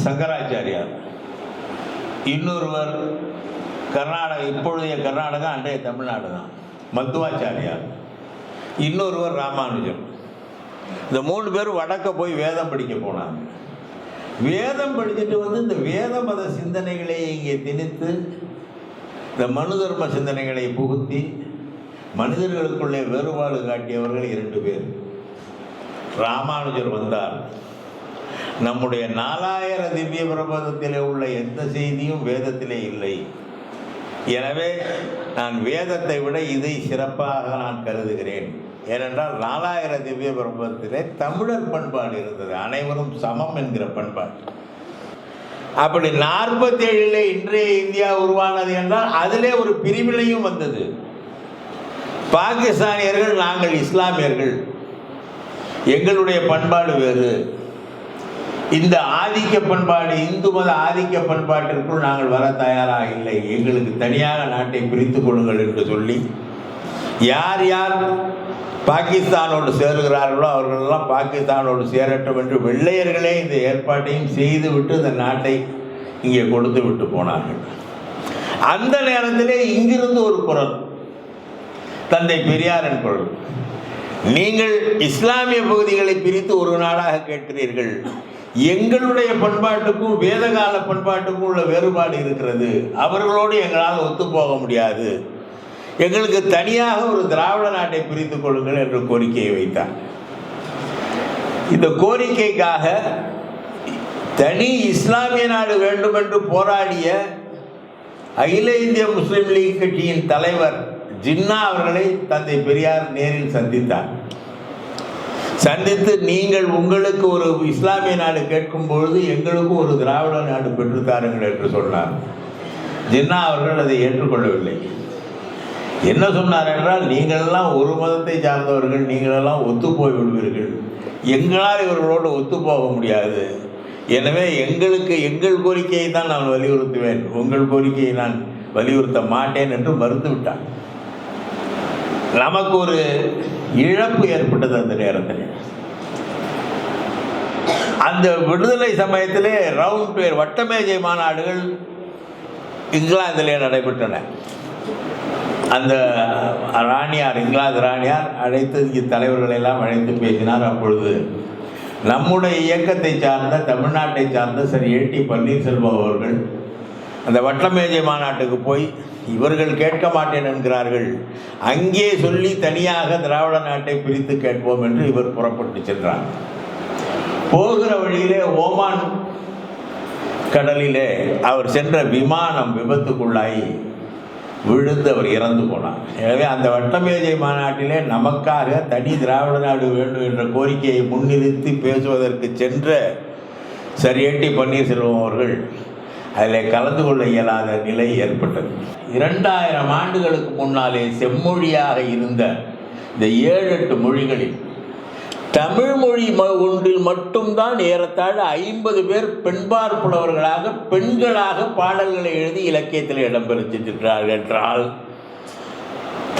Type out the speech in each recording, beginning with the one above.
சங்கராச்சாரியார், இன்னொருவர் இப்பொழுதைய கர்நாடகா, அன்றைய தமிழ்நாடு தான், மத்துவாச்சாரியார், இன்னொருவர் ராமானுஜர். இந்த 3 பேரும் வடக்க போய் வேதம் படிக்க போனாங்க. வேதம் படிச்சுட்டு வந்து இந்த வேத மத சிந்தனைகளை இங்கே திணித்து, இந்த மனு தர்ம சிந்தனைகளை புகுத்தி மனிதர்களுக்குள்ளே வேறுபாடு காட்டியவர்கள் 2 பேர். ராமானுஜர் வந்தார். நம்முடைய 4000 திவ்ய பிரபந்தத்திலே உள்ள எந்த செய்தியும் வேதத்திலே இல்லை. எனவே நான் வேதத்தை விட இதை சிறப்பாக நான் கருதுகிறேன். ஏனென்றால் 4000 திவ்ய பிரபந்தத்திலே தமிழர் பண்பாடு இருந்தது, அனைவரும் சமம் என்கிற பண்பாடு. அப்படி 47 இன்றைய இந்தியா உருவானது என்றால் அதிலே ஒரு பிரிவினையும் வந்தது. பாகிஸ்தானியர்கள், நாங்கள் இஸ்லாமியர்கள், எங்களுடைய பண்பாடு வேறு, இந்த ஆதிக்க பண்பாடு, இந்து மத ஆதிக்க பண்பாட்டிற்குள் நாங்கள் வர தயாராக இல்லை, எங்களுக்கு தனியாக நாட்டை பிரித்து கொள்ளுங்கள் என்று சொல்லி யார் யார் பாகிஸ்தானோடு சேருகிறார்களோ அவர்களெல்லாம் பாகிஸ்தானோடு சேரட்டும் என்று வெள்ளையர்களே இந்த ஏற்பாட்டையும் செய்துவிட்டு இந்த நாட்டை இங்கே கொடுத்து விட்டு போனார்கள். அந்த நேரத்திலே இங்கிருந்து ஒரு குரல், தந்தை பெரியாரின் குரல், நீங்கள் இஸ்லாமிய பகுதிகளை பிரித்து ஒரு நாடாக கேட்கிறீர்கள், எங்களுடைய பண்பாட்டுக்கும் வேதகால பண்பாட்டுக்கும் உள்ள வேறுபாடு இருக்கிறது, அவர்களோடு எங்களால் ஒத்துப்போக முடியாது, எங்களுக்கு தனியாக ஒரு திராவிட நாட்டை பிரித்துக் கொள்ளுங்கள் என்ற கோரிக்கையை வைத்தார். இந்த கோரிக்கைக்காக தனி இஸ்லாமிய நாடு வேண்டும் என்று போராடிய அகில இந்திய முஸ்லீம் லீக் கட்சியின் தலைவர் ஜின்னா அவர்களை தந்தை பெரியார் நேரில் சந்தித்தார். சந்தித்து, நீங்கள் உங்களுக்கு ஒரு இஸ்லாமிய நாடு கேட்கும் பொழுது எங்களுக்கும் ஒரு திராவிட நாடு பெற்றுத்தாருங்கள் என்று சொன்னார். ஜின்னா அவர்கள் அதை ஏற்றுக்கொள்ளவில்லை. என்ன சொன்னார் என்றால், நீங்களெல்லாம் ஒரு மதத்தை சார்ந்தவர்கள், நீங்களெல்லாம் ஒத்து போய் விடுவீர்கள், எங்களால் இவர்களோடு ஒத்து போக முடியாது, எனவே எங்கள் கோரிக்கையை தான் நான் வலியுறுத்துவேன், உங்கள் கோரிக்கையை நான் வலியுறுத்த மாட்டேன் என்று மறுத்து விட்டார். நமக்கு ஒரு இழப்பு ஏற்பட்டது அந்த நேரத்தில். அந்த விடுதலை சமயத்திலே ரவுண்ட் வட்டமேஜை மாநாடுகள் இங்கிலாந்திலே நடைபெற்றன. அந்த ராணியார், இங்கிலாந்து ராணியார் அழைத்து தலைவர்களை எல்லாம் அழைத்து பேசினார். அப்பொழுது நம்முடைய இயக்கத்தை சார்ந்த, தமிழ்நாட்டை சார்ந்த சரி ஏடி பன்னீர்செல்வம் அவர்கள் அந்த வட்டமேஜை மாநாட்டுக்கு போய், இவர்கள் கேட்க மாட்டேன் என்கிறார்கள், அங்கே சொல்லி தனியாக திராவிட நாட்டை பிரித்து கேட்போம் என்று இவர் புறப்பட்டு சென்றார். போகிற வழியிலே ஓமான் கடலிலே அவர் சென்ற விமானம் விபத்துக்குள்ளாகி விழுந்து அவர் இறந்து போனார். எனவே அந்த வட்டமேஜை மாநாட்டிலே நமக்காக தனி திராவிட நாடு வேண்டும் என்ற கோரிக்கையை முன்னிறுத்தி பேசுவதற்கு சென்ற சரி ஏடி பன்னீர்செல்வம் அவர்கள் அதில் கலந்து கொள்ள இயலாத நிலை ஏற்பட்டது. 2000 ஆண்டுகளுக்கு முன்னாலே செம்மொழியாக இருந்த இந்த 7-8 மொழிகளில் தமிழ் மொழி ஒன்றில் மட்டும்தான் ஏறத்தாழ 50 பேர் பெண்பார் புலவர்களாக, பெண்களாக பாடல்களை எழுதி இலக்கியத்தில் இடம்பெற்றிருக்கிறார்கள் என்றால்,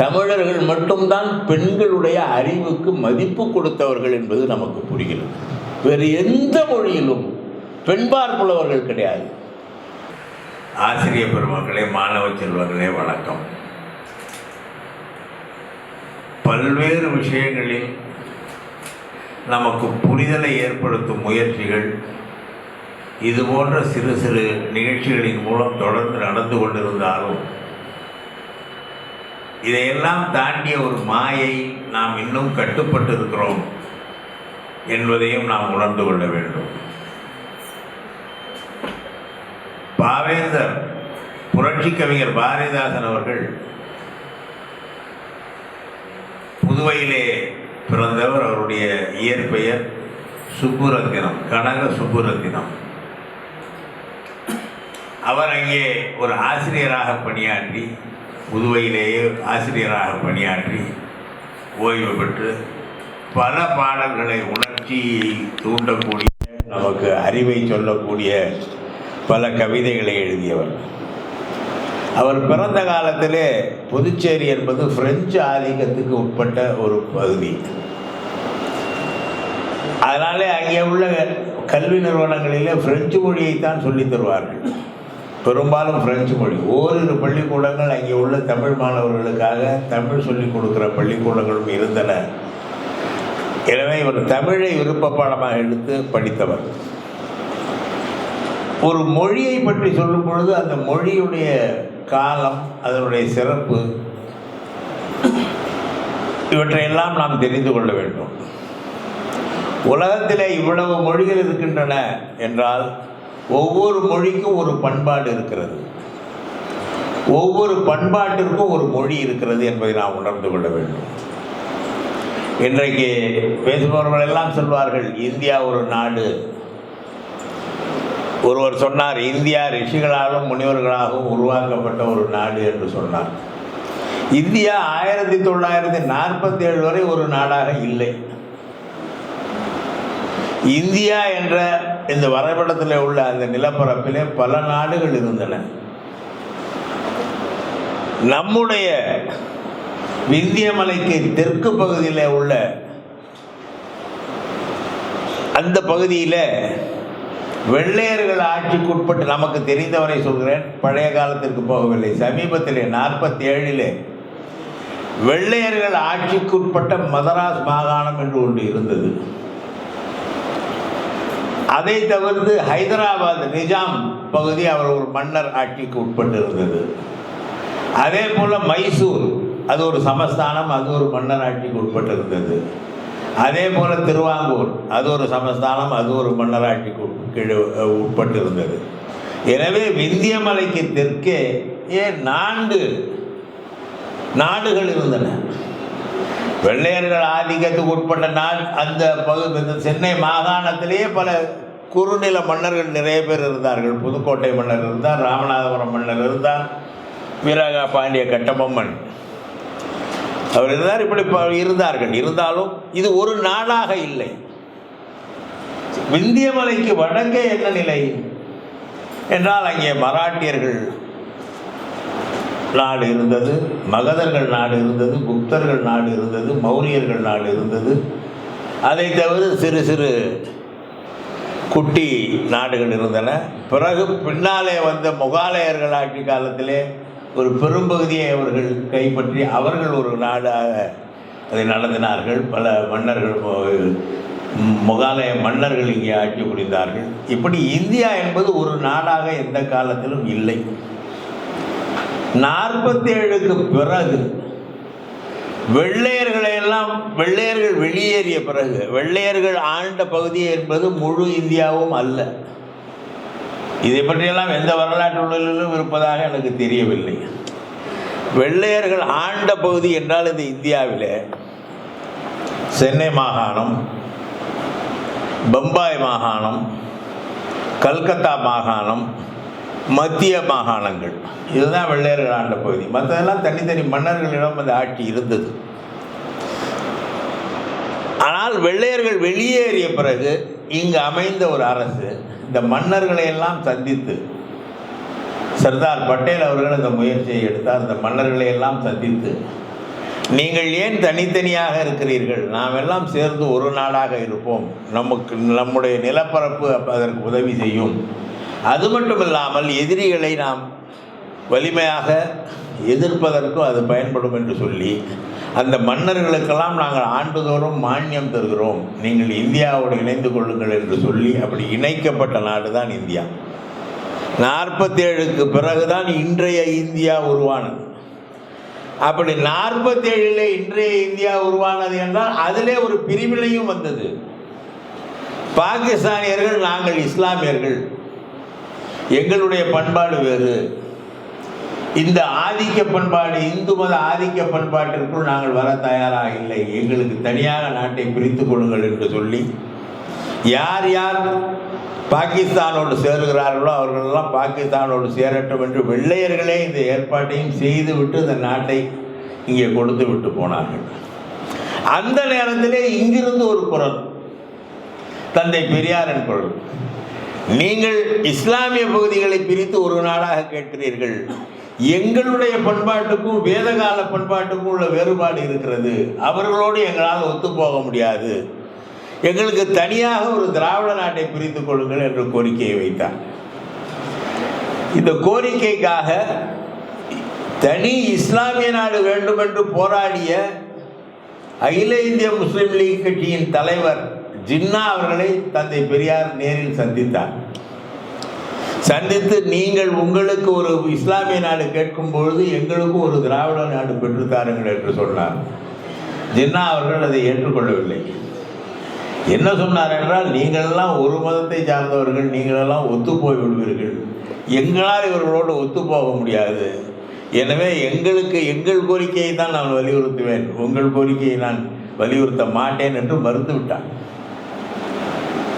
தமிழர்கள் மட்டும்தான் பெண்களுடைய அறிவுக்கு மதிப்பு கொடுத்தவர்கள் என்பது நமக்கு புரிகிறது. வேறு எந்த மொழியிலும் பெண்பார் புலவர்கள் கிடையாது. ஆசிரிய பெருமக்களே, மாணவ செல்வங்களே, வணக்கம். பல்வேறு விஷயங்களில் நமக்கு புரிதலை ஏற்படுத்தும் முயற்சிகள் இதுபோன்ற சிறு சிறு நிகழ்ச்சிகளின் மூலம் தொடர்ந்து நடந்து கொண்டிருந்தாலும், இதையெல்லாம் தாண்டிய ஒரு மாயை நாம் இன்னும் கட்டுப்பட்டு இருக்கிறோம் என்பதையும் நாம் உணர்ந்து கொள்ள வேண்டும். பாவேந்தர், புரட்சி கவிஞர் பாரதிதாசன் அவர்கள் புதுவையிலே பிறந்தவர். அவருடைய இயற்பெயர் சுப்புரத்தினம், கனக சுப்புரத்தினம். அவர் அங்கே ஒரு ஆசிரியராக பணியாற்றி, புதுவையிலேயே ஆசிரியராக பணியாற்றி ஓய்வு பெற்று பல பாடல்களை, உணர்ச்சியை தூண்டக்கூடிய, நமக்கு அறிவை சொல்லக்கூடிய பல கவிதைகளை எழுதியவர். அவர் பிறந்த காலத்திலே புதுச்சேரி என்பது பிரெஞ்சு ஆதிக்கத்துக்கு உட்பட்ட ஒரு பகுதி. அதனாலே அங்கே உள்ள கல்வி நிறுவனங்களிலே பிரெஞ்சு மொழியைத்தான் சொல்லித் தருவார்கள். பெரும்பாலும் பிரெஞ்சு மொழி. ஓரிரு பள்ளிக்கூடங்கள் அங்கே உள்ள தமிழ் மாணவர்களுக்காக தமிழ் சொல்லிக் கொடுக்குற பள்ளிக்கூடங்களும் இருந்தன. எனவே இவர் தமிழை விருப்ப பாடமாக எடுத்து படித்தவர். ஒரு மொழியை பற்றி சொல்லும் பொழுது அந்த மொழியுடைய காலம், அதனுடைய சிறப்பு, இவற்றையெல்லாம் நாம் தெரிந்து கொள்ள வேண்டும். உலகத்திலே இவ்வளவு மொழிகள் இருக்கின்றன என்றால் ஒவ்வொரு மொழிக்கும் ஒரு பண்பாடு இருக்கிறது, ஒவ்வொரு பண்பாட்டிற்கும் ஒரு மொழி இருக்கிறது என்பதை நாம் உணர்ந்து கொள்ள வேண்டும். இன்றைக்கு பேசுபவர்கள் எல்லாம் சொல்வார்கள் இந்தியா ஒரு நாடு. ஒருவர் சொன்னார் இந்தியா ரிஷிகளாலும் முனிவர்களாகவும் உருவாக்கப்பட்ட ஒரு நாடு என்று சொன்னார். இந்தியா 1947 வரை ஒரு நாடாக இல்லை. இந்தியா என்ற இந்த வரைபடத்தில் உள்ள அந்த நிலப்பரப்பிலே பல நாடுகள் இருந்தன. நம்முடைய விந்திய மலைக்கு தெற்கு பகுதியில் உள்ள அந்த பகுதியில் வெள்ளையர்கள் ஆட்சிக்கு உட்பட்டு, நமக்கு தெரிந்தவரை சொல்கிறேன், பழைய காலத்திற்கு போகவில்லை, சமீபத்திலே 47 வெள்ளையர்கள் ஆட்சிக்கு உட்பட்ட மதராஸ் மாகாணம் என்று ஒன்று இருந்தது. அதை தவிர்த்து ஹைதராபாத் நிஜாம் பகுதி அவர் ஒரு மன்னர் ஆட்சிக்கு உட்பட்டு இருந்தது. அதே போல் மைசூர் அது ஒரு சமஸ்தானம், அது ஒரு மன்னர் ஆட்சிக்கு உட்பட்டு இருந்தது. அதே போல் திருவாங்கூர் அது ஒரு சமஸ்தானம், அது ஒரு மன்னர் ஆட்சிக்கு உட்பட்டு இருந்தது. எனவே விந்திய மலைக்கு தெற்கே 4 நாடுகள் இருந்தன. வெள்ளையர்கள் ஆதிக்கத்துக்கு உட்பட்ட நாடு அந்த பகுதி. சென்னை மாகாணத்திலேயே பல குறுநில மன்னர்கள் நிறைய பேர் இருந்தார்கள். புதுக்கோட்டை மன்னர் இருந்தார், ராமநாதபுரம் மன்னர் இருந்தார், வீரகா பாண்டிய கட்டபொம்மன் அவர் இருந்தார். இப்படி இருந்தார்கள். இருந்தாலும் இது ஒரு நாடாக இல்லை. விந்திய மலைக்கு வடக்கே என்ன நிலை என்றால் அங்கே மராட்டியர்கள் நாடு இருந்தது, மகதர்கள் நாடு இருந்தது, குப்தர்கள் நாடு இருந்தது, மௌரியர்கள் நாடு இருந்தது. அதை தவிர சிறு சிறு குட்டி நாடுகள் இருந்தன. பிறகு பின்னாலே வந்த முகாலயர்கள் ஆட்சி காலத்திலே ஒரு பெரும்பகுதியை அவர்கள் கைப்பற்றி அவர்கள் ஒரு நாடாக அதை நடத்தினார்கள். பல மன்னர்கள், முகாலய மன்னர்கள் இங்கே ஆட்சி புரிந்தார்கள். இப்படி இந்தியா என்பது ஒரு நாடாக எந்த காலத்திலும் இல்லை. 47க்கு பிறகு வெள்ளையர்கள் வெளியேறிய பிறகு, வெள்ளையர்கள் ஆண்ட பகுதி என்பது முழு இந்தியாவும் அல்ல. இதை பற்றியெல்லாம் எந்த வரலாற்று நூலிலும் இருப்பதாக எனக்கு தெரியவில்லை. வெள்ளையர்கள் ஆண்ட பகுதி என்றால் இந்த இந்தியாவில் சென்னை மாகாணம், பம்பாய் மாகாணம், கல்கத்தா மாகாணம், மத்திய மாகாணங்கள், இதுதான் வெள்ளையர்கள் ஆண்ட பகுதி. மற்றதெல்லாம் தனித்தனி மன்னர்களிடம் அந்த ஆட்சி இருந்தது. ஆனால் வெள்ளையர்கள் வெளியேறிய பிறகு இங்கு அமைந்த ஒரு அரசு இந்த மன்னர்களை எல்லாம் சந்தித்து, சர்தார் பட்டேல் அவர்கள் அந்த முயற்சியை எடுத்தார். இந்த மன்னர்களை எல்லாம் சந்தித்து, நீங்கள் ஏன் தனித்தனியாக இருக்கிறீர்கள், நாம் எல்லாம் சேர்ந்து ஒரு நாடாக இருப்போம், நம்முடைய நிலப்பரப்பு அதற்கு உதவி செய்யும், அது மட்டும் இல்லாமல் எதிரிகளை நாம் வலிமையாக எதிர்ப்பதற்கும் அது பயன்படும் என்று சொல்லி அந்த மன்னர்களுக்கெல்லாம் நாங்கள் ஆண்டுதோறும் மானியம் தருகிறோம், நீங்கள் இந்தியாவோடு இணைந்து கொள்ளுங்கள் என்று சொல்லி அப்படி இணைக்கப்பட்ட நாடு தான் இந்தியா. 47க்கு பிறகுதான் இன்றைய இந்தியா உருவானது. அப்படி 47 இன்றைய இந்தியா உருவானது என்றால் அதிலே ஒரு பிரிவினையும் வந்தது. பாகிஸ்தானியர்கள், நாங்கள் இஸ்லாமியர்கள், எங்களுடைய பண்பாடு வேறு, இந்த ஆதிக்க பண்பாடு, இந்து மத ஆதிக்க பண்பாட்டிற்குள் நாங்கள் வர தயாராக இல்லை, எங்களுக்கு தனியாக நாட்டை பிரித்து கொள்ளுங்கள் என்று சொல்லி யார் யார் பாகிஸ்தானோடு சேருகிறார்களோ அவர்களெல்லாம் பாகிஸ்தானோடு சேரட்டும் என்று வெள்ளையர்களே இந்த ஏற்பாட்டையும் செய்துவிட்டு இந்த நாட்டை இங்கே கொடுத்து விட்டு போனார்கள். அந்த நேரத்திலே இங்கிருந்து ஒரு குரல், தந்தை பெரியாரின் குரல், நீங்கள் இஸ்லாமிய பகுதிகளை பிரித்து ஒரு நாடாக கேட்கிறீர்கள், எங்களுடைய பண்பாட்டுக்கும் வேதகால பண்பாட்டுக்கும் உள்ள வேறுபாடு இருக்கிறது, அவர்களோடு எங்களால் ஒத்துப்போக முடியாது, எங்களுக்கு தனியாக ஒரு திராவிட நாட்டை பிரித்துக் கொள்ளுங்கள் என்ற கோரிக்கையை வைத்தார். இந்த கோரிக்கைக்காக தனி இஸ்லாமிய நாடு வேண்டும் என்று போராடிய அகில இந்திய முஸ்லீம் லீக் கட்சியின் தலைவர் ஜின்னா அவர்களை தந்தை பெரியார் நேரில் சந்தித்தார். சந்தித்து, நீங்கள் உங்களுக்கு ஒரு இஸ்லாமிய நாடு கேட்கும் பொழுது எங்களுக்கும் ஒரு திராவிட நாடு பெற்றுத்தாருங்கள் என்று சொன்னார். ஜின்னா அவர்கள் அதை ஏற்றுக்கொள்ளவில்லை. என்ன சொன்னார் என்றால், நீங்களெல்லாம் ஒரு மதத்தை சார்ந்தவர்கள், நீங்களெல்லாம் ஒத்து போய் விடுவீர்கள், எங்களால் இவர்களோடு ஒத்து போக முடியாது. எனவே எங்கள் கோரிக்கையை தான் நான் வலியுறுத்துவேன், உங்கள் கோரிக்கையை நான் வலியுறுத்த மாட்டேன் என்று மறுத்துவிட்டான்.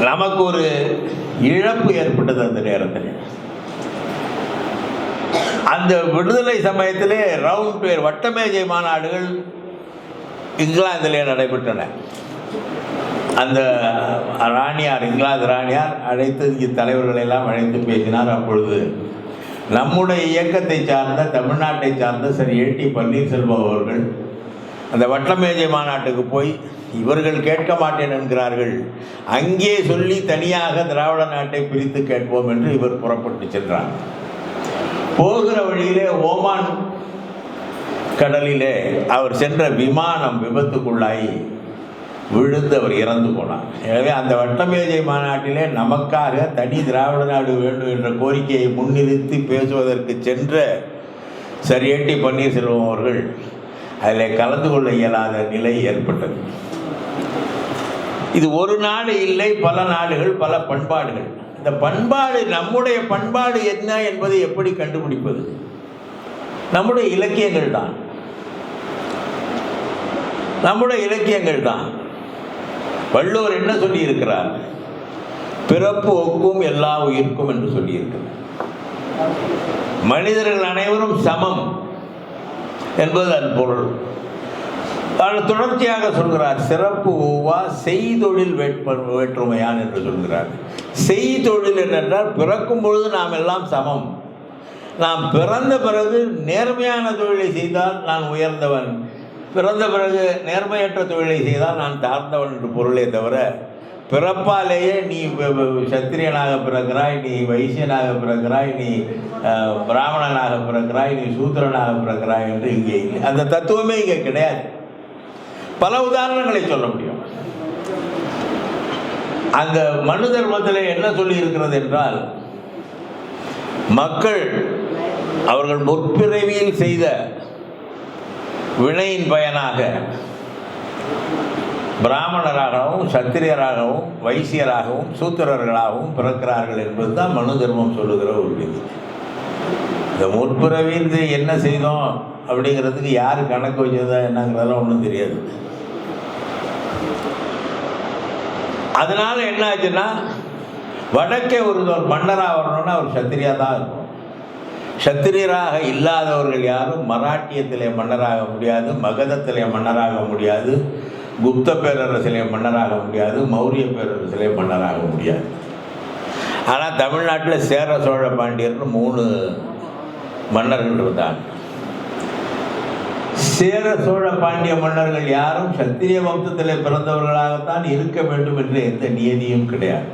நமக்கு ஒரு இழப்பு ஏற்பட்டது அந்த நேரத்தில். அந்த விடுதலை சமயத்திலே ரவுண்ட் பேர் வட்டமேஜை மாநாடுகள் இங்கிலாந்திலே நடைபெற்றன. அந்த ராணியார், இங்கிலாந்து ராணியார் அழைத்து தலைவர்களை எல்லாம் அழைத்து பேசினார். அப்பொழுது நம்முடைய இயக்கத்தை சார்ந்த, தமிழ்நாட்டை சார்ந்த சரி ஏடி பன்னீர்செல்வம் அவர்கள் அந்த வட்டமேஜை மாநாட்டுக்கு போய், இவர்கள் கேட்க மாட்டேன் என்கிறார்கள், அங்கே சொல்லி தனியாக திராவிட நாட்டை பிரித்து கேட்போம் என்று இவர் புறப்பட்டு சென்றார். போகிற வழியிலே ஓமான் கடலிலே அவர் சென்ற விமானம் விபத்துக்குள்ளாகி விழுந்து அவர் இறந்து போனார். எனவே அந்த வட்டமேஜை மாநாட்டிலே நமக்காக தனி திராவிட நாடு வேண்டும் என்ற கோரிக்கையை முன்னிறுத்தி பேசுவதற்கு சென்ற சரி ஏடி பன்னீர்செல்வம் அவர்கள் அதில் கலந்து கொள்ள இயலாத நிலை ஏற்பட்டது. இது ஒரு நாடு இல்லை, பல நாடுகள், பல பண்பாடுகள். இந்த பண்பாடு, நம்முடைய பண்பாடு என்ன என்பதை எப்படி கண்டுபிடிப்பது? நம்முடைய இலக்கியங்கள் தான், நம்முடைய இலக்கியங்கள் தான். வள்ளுவர் என்ன சொல்லி இருக்கிறார்? பிறப்பு ஒக்கும் எல்லா உயிர்க்கும் என்று சொல்லியிருக்கிறார். மனிதர்கள் அனைவரும் சமம் என்பது அதன் பொருள். அவர் தொடர்ச்சியாக சொல்கிறார், சிறப்பு ஒவ்வா செய்தொழில் வேற்றுமையான் என்று சொல்கிறார். செய்தொழில் என்றால் பிறக்கும் பொழுது நாம் எல்லாம் சமம். நாம் பிறந்த பிறகு நேர்மையான தொழிலை செய்தால் நான் உயர்ந்தவன், பிறந்த பிறகு நேர்மையற்ற தொழிலை செய்தால் நான் தாழ்ந்தவன் என்று பொருளே தவிர, பிறப்பாலேயே நீ சத்திரியனாக பிறக்கிறாய், நீ வைசியனாக பிறக்கிறாய், நீ பிராமணனாக பிறக்கிறாய், நீ சூத்திரனாக பிறக்கிறாய் என்று இங்கே இல்லை. அந்த தத்துவமே இங்கே கிடையாது. பல உதாரணங்களை சொல்ல முடியும். அந்த மனு தர்மத்தில் என்ன சொல்லி இருக்கிறது என்றால், மக்கள் அவர்கள் முற்பிறவியில் செய்த வினையின் பயனாக பிராமணராகவும் சத்திரியராகவும் வைசியராகவும் சூத்திரர்களாகவும் பிறக்கிறார்கள் என்பது தான் மனு தர்மம் சொல்லுகிற ஒரு விதி. இந்த முற்பிறவியில் என்ன செய்தோம் அப்படிங்கிறதுக்கு யார் கணக்கு வச்சதா என்னங்கிறதெல்லாம் ஒன்றும் தெரியாது. அதனால என்ன ஆச்சுன்னா, வடக்கே ஒரு மன்னராக வரணும்னா அவர் சத்திரியா தான் இருக்கும். சத்திரியராக இல்லாதவர்கள் யாரும் மராட்டியத்திலே மன்னராக முடியாது, மகதத்திலே மன்னராக முடியாது, குப்த பேரரசிலே மன்னராக முடியாது, மௌரிய பேரரசிலே மன்னராக முடியாது. ஆனால் தமிழ்நாட்டில் சேர சோழ பாண்டியர்னு 3 மன்னர்கள் இருந்தாங்க. சேர சோழ பாண்டிய மன்னர்கள் யாரும் சத்திரிய வம்சத்தில் பிறந்தவர்களாகத்தான் இருக்க வேண்டும் என்ற எந்த நியதியும் கிடையாது.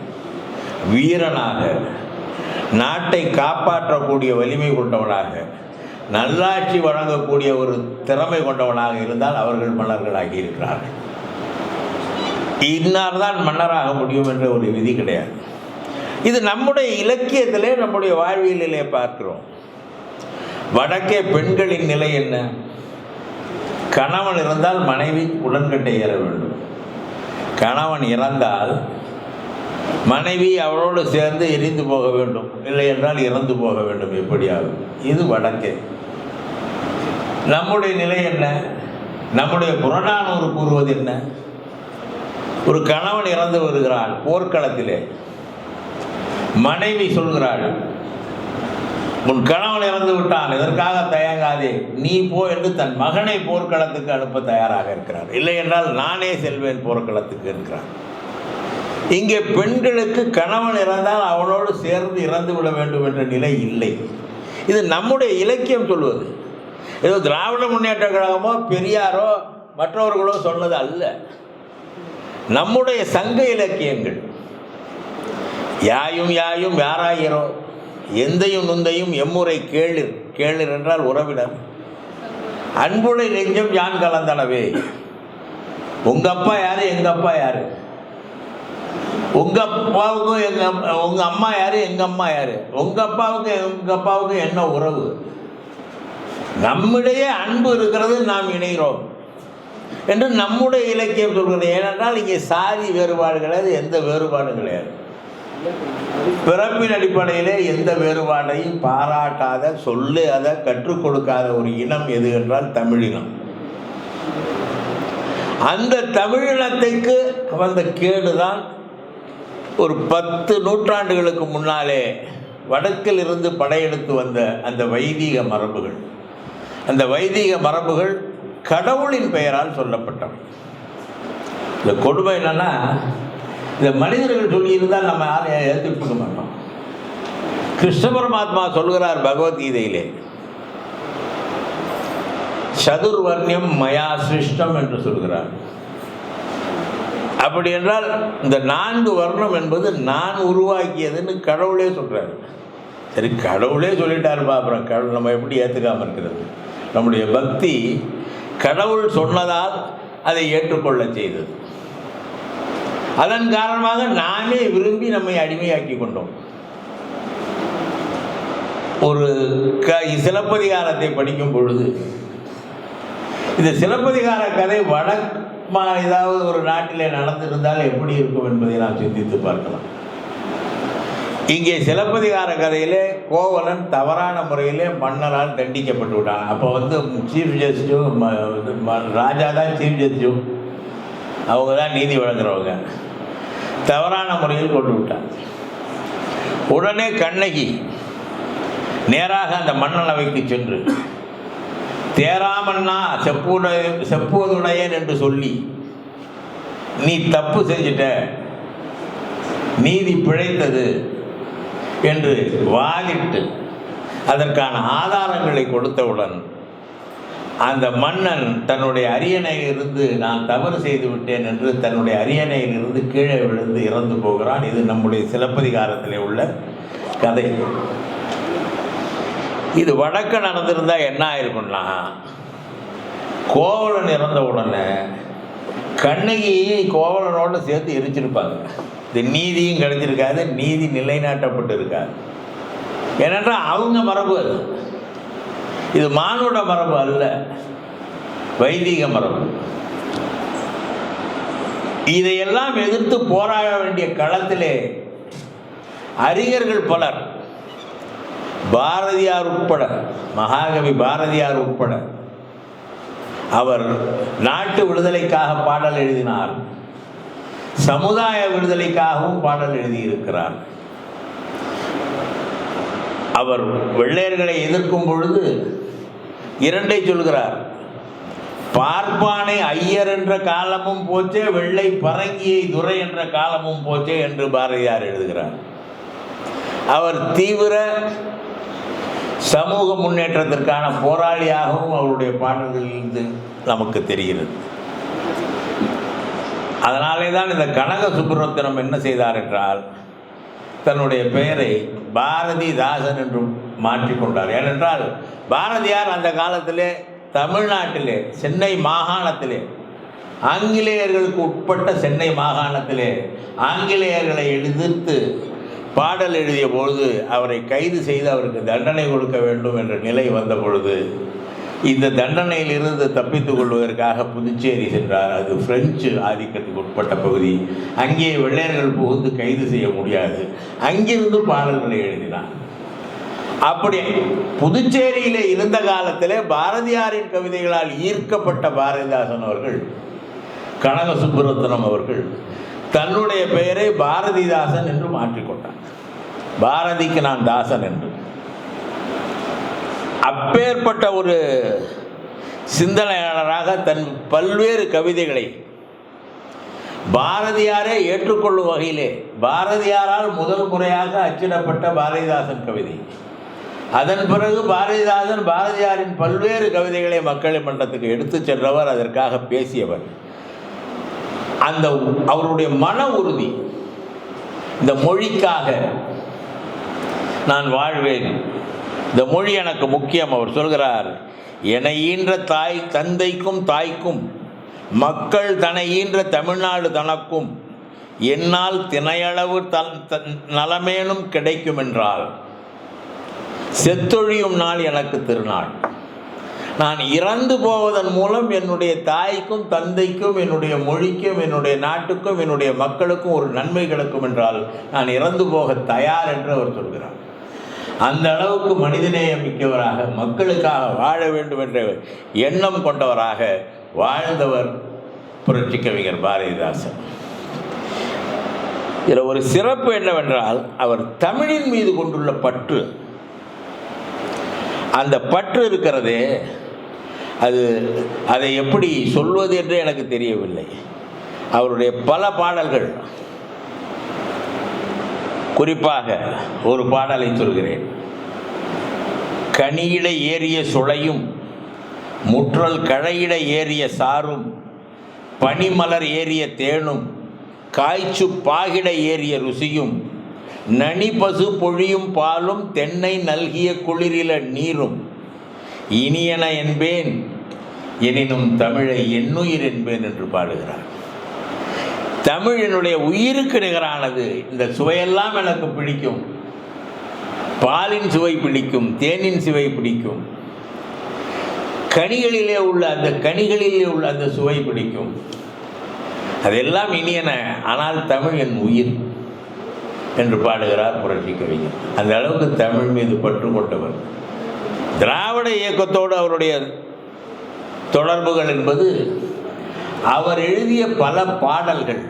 வீரனாக, நாட்டை காப்பாற்றக்கூடிய வலிமை கொண்டவனாக, நல்லாட்சி வழங்கக்கூடிய ஒரு திறமை கொண்டவனாக இருந்தால் அவர்கள் மன்னர்களாகி இருக்கிறார்கள். இன்னார் தான் மன்னராக முடியும் என்ற ஒரு விதி கிடையாது. இது நம்முடைய இலக்கியத்திலே, நம்முடைய வாழ்வியலிலே பார்க்கிறோம். வடக்கே பெண்களின் நிலை என்ன? கணவன் இருந்தால் மனைவி உடன்கட்டை ஏற வேண்டும். கணவன் இறந்தால் மனைவி அவளோடு சேர்ந்து எரிந்து போக வேண்டும், இல்லை என்றால் இறந்து போக வேண்டும். எப்படியாகும்? இது வடக்கே. நம்முடைய நிலை என்ன? நம்முடைய புறநானூறு கூறுவது என்ன? ஒரு கணவன் இறந்து வருகிறாள் போர்க்களத்திலே, மனைவி சொல்கிறாள், உன் கணவன் இறந்து விட்டான், இதற்காக தயங்காதே, நீ போ என்று தன் மகனை போர்க்களத்துக்கு அனுப்ப தயாராக இருக்கிறார். இல்லை என்றால் நானே செல்வேன் போர்க்களத்துக்கு இருக்கிறார். இங்கே பெண்களுக்கு கணவன் இறந்தால் அவனோடு சேர்ந்து இறந்து விட வேண்டும் என்ற நிலை இல்லை. இது நம்முடைய இலக்கியம் சொல்வது. ஏதோ திராவிட முன்னேற்ற கழகமோ பெரியாரோ மற்றவர்களோ சொன்னது அல்ல. நம்முடைய சங்க இலக்கியங்கள் யாயும் யாயும் யாராயிரோ எந்தையும் நுந்தையும் எம்முறை கேளிர், கேளிர் என்றால் உறவினர், அன்புடை நெஞ்சம் யான் கலந்தனவே. உங்க அப்பா யாரு, எங்க அப்பா யாரு, உங்க அப்பாவுக்கும் உங்க அம்மா யாரு, எங்க அம்மா யாரு, உங்க அப்பாவுக்கும் எங்க அப்பாவுக்கும் என்ன உறவு, நம்மிடையே அன்பு இருக்கிறது, நாம் இணைகிறோம் என்று நம்முடைய இலக்கியம் சொல்கிறது. ஏனென்றால் இங்கே சாதி வேறுபாடு கிடையாது, எந்த வேறுபாடும் கிடையாது. பிறப்பின் அடிப்படையிலே எந்த வேறுபாட்டையும் பாராட்டாத, அதை கற்றுக் கொடுக்காத ஒரு இனம் எது என்றால் தமிழினம். அந்த தமிழினத்துக்கு வந்த கேடுதான் ஒரு 10 நூற்றாண்டுகளுக்கு முன்னாலே வடக்கில் இருந்து படையெடுத்து வந்த அந்த வைதீக மரபுகள். அந்த வைதீக மரபுகள் கடவுளின் பெயரால் சொல்லப்பட்டவை. இந்த கொடுமை என்னன்னா, இந்த மனிதர்கள் சொல்லியிருந்தால் நம்ம யாரையும் ஏற்றுக்க மாட்டோம். கிருஷ்ண பரமாத்மா சொல்கிறார் பகவத்கீதையிலே, சதுர்வர்ணியம் மயா சிருஷ்டம் என்று சொல்கிறார். அப்படி என்றால் இந்த 4 வர்ணம் என்பது நான் உருவாக்கியதுன்னு கடவுளே சொல்கிறார். சரி, கடவுளே சொல்லிட்டாருப்பா, அப்புறம் கடவுள் நம்ம எப்படி ஏற்றுக்காமல் இருக்கிறது? நம்முடைய பக்தி கடவுள் சொன்னதால் அதை ஏற்றுக்கொள்ள செய்தது. அதன் காரணமாக நாமே விரும்பி நம்மை அடிமையாக்கி கொண்டோம். ஒரு சிலப்பதிகாரத்தை படிக்கும் பொழுது, இந்த சிலப்பதிகார கதை ஏதாவது ஒரு நாட்டிலே நடந்திருந்தால் எப்படி இருக்கும் என்பதை நாம் சிந்தித்து பார்க்கலாம். இங்கே சிலப்பதிகார கதையிலே கோவலன் தவறான முறையிலே மன்னரால் தண்டிக்கப்பட்டு விட்டான். அப்போ சீஃப் ஜஸ்டிஸும் ராஜா தான் சீஃப் ஜஸ்டிஸும், அவங்க தான் நீதி வழங்குறவங்க. தவறான முறையில் கொண்டு விட்டான். உடனே கண்ணகி நேராக அந்த மன்னனவைக்கு சென்று, தேராமன்னா செப்புவதுடையன் என்று சொல்லி, நீ தப்பு செஞ்சிட்ட, நீதி பிழைத்தது என்று வாதிட்டு அதற்கான ஆதாரங்களை கொடுத்தவுடன் அந்த மன்னன் தன்னுடைய அரியணையிலிருந்து நான் தவறு செய்து விட்டேன் என்று தன்னுடைய அரியணையிலிருந்து கீழே விழுந்து இறந்து போகிறான். இது நம்முடைய சிலப்பதிகாரத்திலே உள்ள கதை. இது வடக்க நடந்திருந்தால் என்ன ஆயிருக்கும்னா, கோவலன் இறந்த உடனே கண்ணகியை கோவலனோடு சேர்த்து எரிச்சிருப்பாங்க. இது நீதியும் கிடைச்சிருக்காது, நீதி நிலைநாட்டப்பட்டு இருக்காது. ஏனென்றால் அவங்க மரபு அது. இது மானுட மரபு அல்ல, வைதிக மரபு. இதையெல்லாம் எதிர்த்து போராட வேண்டிய களத்திலே அறிஞர்கள் பலர், பாரதியார் உட்பட, மகாகவி பாரதியார் உட்பட, அவர் நாட்டு விடுதலைக்காக பாடல் எழுதினார், சமுதாய விடுதலைக்காகவும் பாடல் எழுதியிருக்கிறார். அவர் வெள்ளையர்களை எதிர்க்கும் பொழுது 2 சொல்கிறார். பார்ப்பானை ஐயர் என்ற காலமும் போச்சே, வெள்ளை பரங்கியை துரை என்ற காலமும் போச்சே என்று பாரதியார் எழுதுகிறார். அவர் தீவிர சமூக முன்னேற்றத்திற்கான போராளியாகவும் அவருடைய பாடல்களிலிருந்து நமக்கு தெரிகிறது. அதனாலே தான் இந்த கனக சுப்புரத்தினம் என்ன செய்தார் என்றால், தன்னுடைய பெயரை பாரதிதாசன் என்று மாற்றிக்கொண்டார். ஏனென்றால் பாரதியார் அந்த காலத்திலே தமிழ்நாட்டிலே, சென்னை மாகாணத்திலே, ஆங்கிலேயர்களுக்கு உட்பட்ட சென்னை மாகாணத்திலே ஆங்கிலேயர்களை எதிர்த்து பாடல் எழுதிய பொழுது அவரை கைது செய்து அவருக்கு தண்டனை கொடுக்க வேண்டும் என்ற நிலை வந்த பொழுது, இந்த தண்டனையிலிருந்து தப்பித்துக் கொள்வதற்காக புதுச்சேரி சென்றார். அது பிரெஞ்சு ஆதிக்கத்துக்கு உட்பட்ட பகுதி. அங்கே வெள்ளையர்கள் புகுந்து கைது செய்ய முடியாது. அங்கிருந்து பாடல்களை எழுதினார். அப்படி புதுச்சேரியிலே இருந்த காலத்திலே பாரதியாரின் கவிதைகளால் ஈர்க்கப்பட்ட பாரதிதாசன் அவர்கள், கனக சுப்புரத்தினம் அவர்கள் தன்னுடைய பெயரை பாரதிதாசன் என்று மாற்றிக்கொண்டார். பாரதிக்கு நான் தாசன் என்று. அப்பேற்பட்ட ஒரு சிந்தனையாளராக தன் பல்வேறு கவிதைகளை பாரதியாரே ஏற்றுக்கொள்ளும் வகையிலே, பாரதியாரால் முதல் முறையாக அச்சிடப்பட்ட பாரதிதாசன் கவிதை, அதன் பிறகு பாரதிதாசன் பாரதியாரின் பல்வேறு கவிதைகளை மக்கள் மன்றத்துக்கு எடுத்து சென்றவர், அதற்காக பேசியவர். அந்த அவருடைய மன உறுதி, இந்த மொழிக்காக நான் வாழ்வேன், இந்த மொழி எனக்கு முக்கியம். அவர் சொல்கிறார், என்னை ஈன்ற தாய் தந்தைக்கும் தாய்க்கும், மக்கள் தன்னை ஈன்ற தமிழ்நாடு தனக்கும், என்னால் தினையளவு நலமேனும் கிடைக்கும் என்றால் செத்தொழியும் நாள் எனக்கு திருநாள். நான் இறந்து போவதன் மூலம் என்னுடைய தாய்க்கும் தந்தைக்கும் என்னுடைய மொழிக்கும் என்னுடைய நாட்டுக்கும் என்னுடைய மக்களுக்கும் ஒரு நன்மை கிடைக்கும் என்றால் நான் இறந்து போக தயார் என்று அவர் சொல்கிறார். அந்த அளவுக்கு மனிதநேயம் மிக்கவராக, மக்களுக்காக வாழ வேண்டும் என்ற எண்ணம் கொண்டவராக வாழ்ந்தவர் புரட்சி கவிஞர் பாரதிதாசன். இதில் ஒரு சிறப்பு என்னவென்றால், அவர் தமிழின் மீது கொண்டுள்ள பற்று, அந்த பற்று இருக்கிறதே, அதை எப்படி சொல்வது என்று எனக்கு தெரியவில்லை. அவருடைய பல பாடல்கள், குறிப்பாக ஒரு பாடலை சொல்கிறேன். கனியிட ஏறிய சுளையும் முற்றல் கழையிட ஏறிய சாரும் பனிமலர் ஏறிய தேனும் காய்ச்சு பாகிட ஏறிய ருசியும் நனி பசு பொழியும் பாலும் தென்னை நல்கிய குளிரில நீரும் இனியன என்பேன் எனினும் தமிழை என்னுயிர் என்பேன் என்று பாடுகிறார். தமிழ் என்னுடைய உயிருக்கு நிகரானது. இந்த சுவையெல்லாம் எனக்கு பிடிக்கும். பாலின் சுவை பிடிக்கும், தேனின் சுவை பிடிக்கும், கனிகளிலே உள்ள அந்த சுவை பிடிக்கும். அதெல்லாம் இனியன, ஆனால் தமிழ் என் உயிர் என்று பாடுகிறார் புரட்சி கவிஞர். அந்த அளவுக்கு தமிழ் மீது பற்று கொண்டவர். திராவிட இயக்கத்தோடு அவருடைய தொடர்புகள் என்பது, அவர் எழுதிய பல பாடல்கள்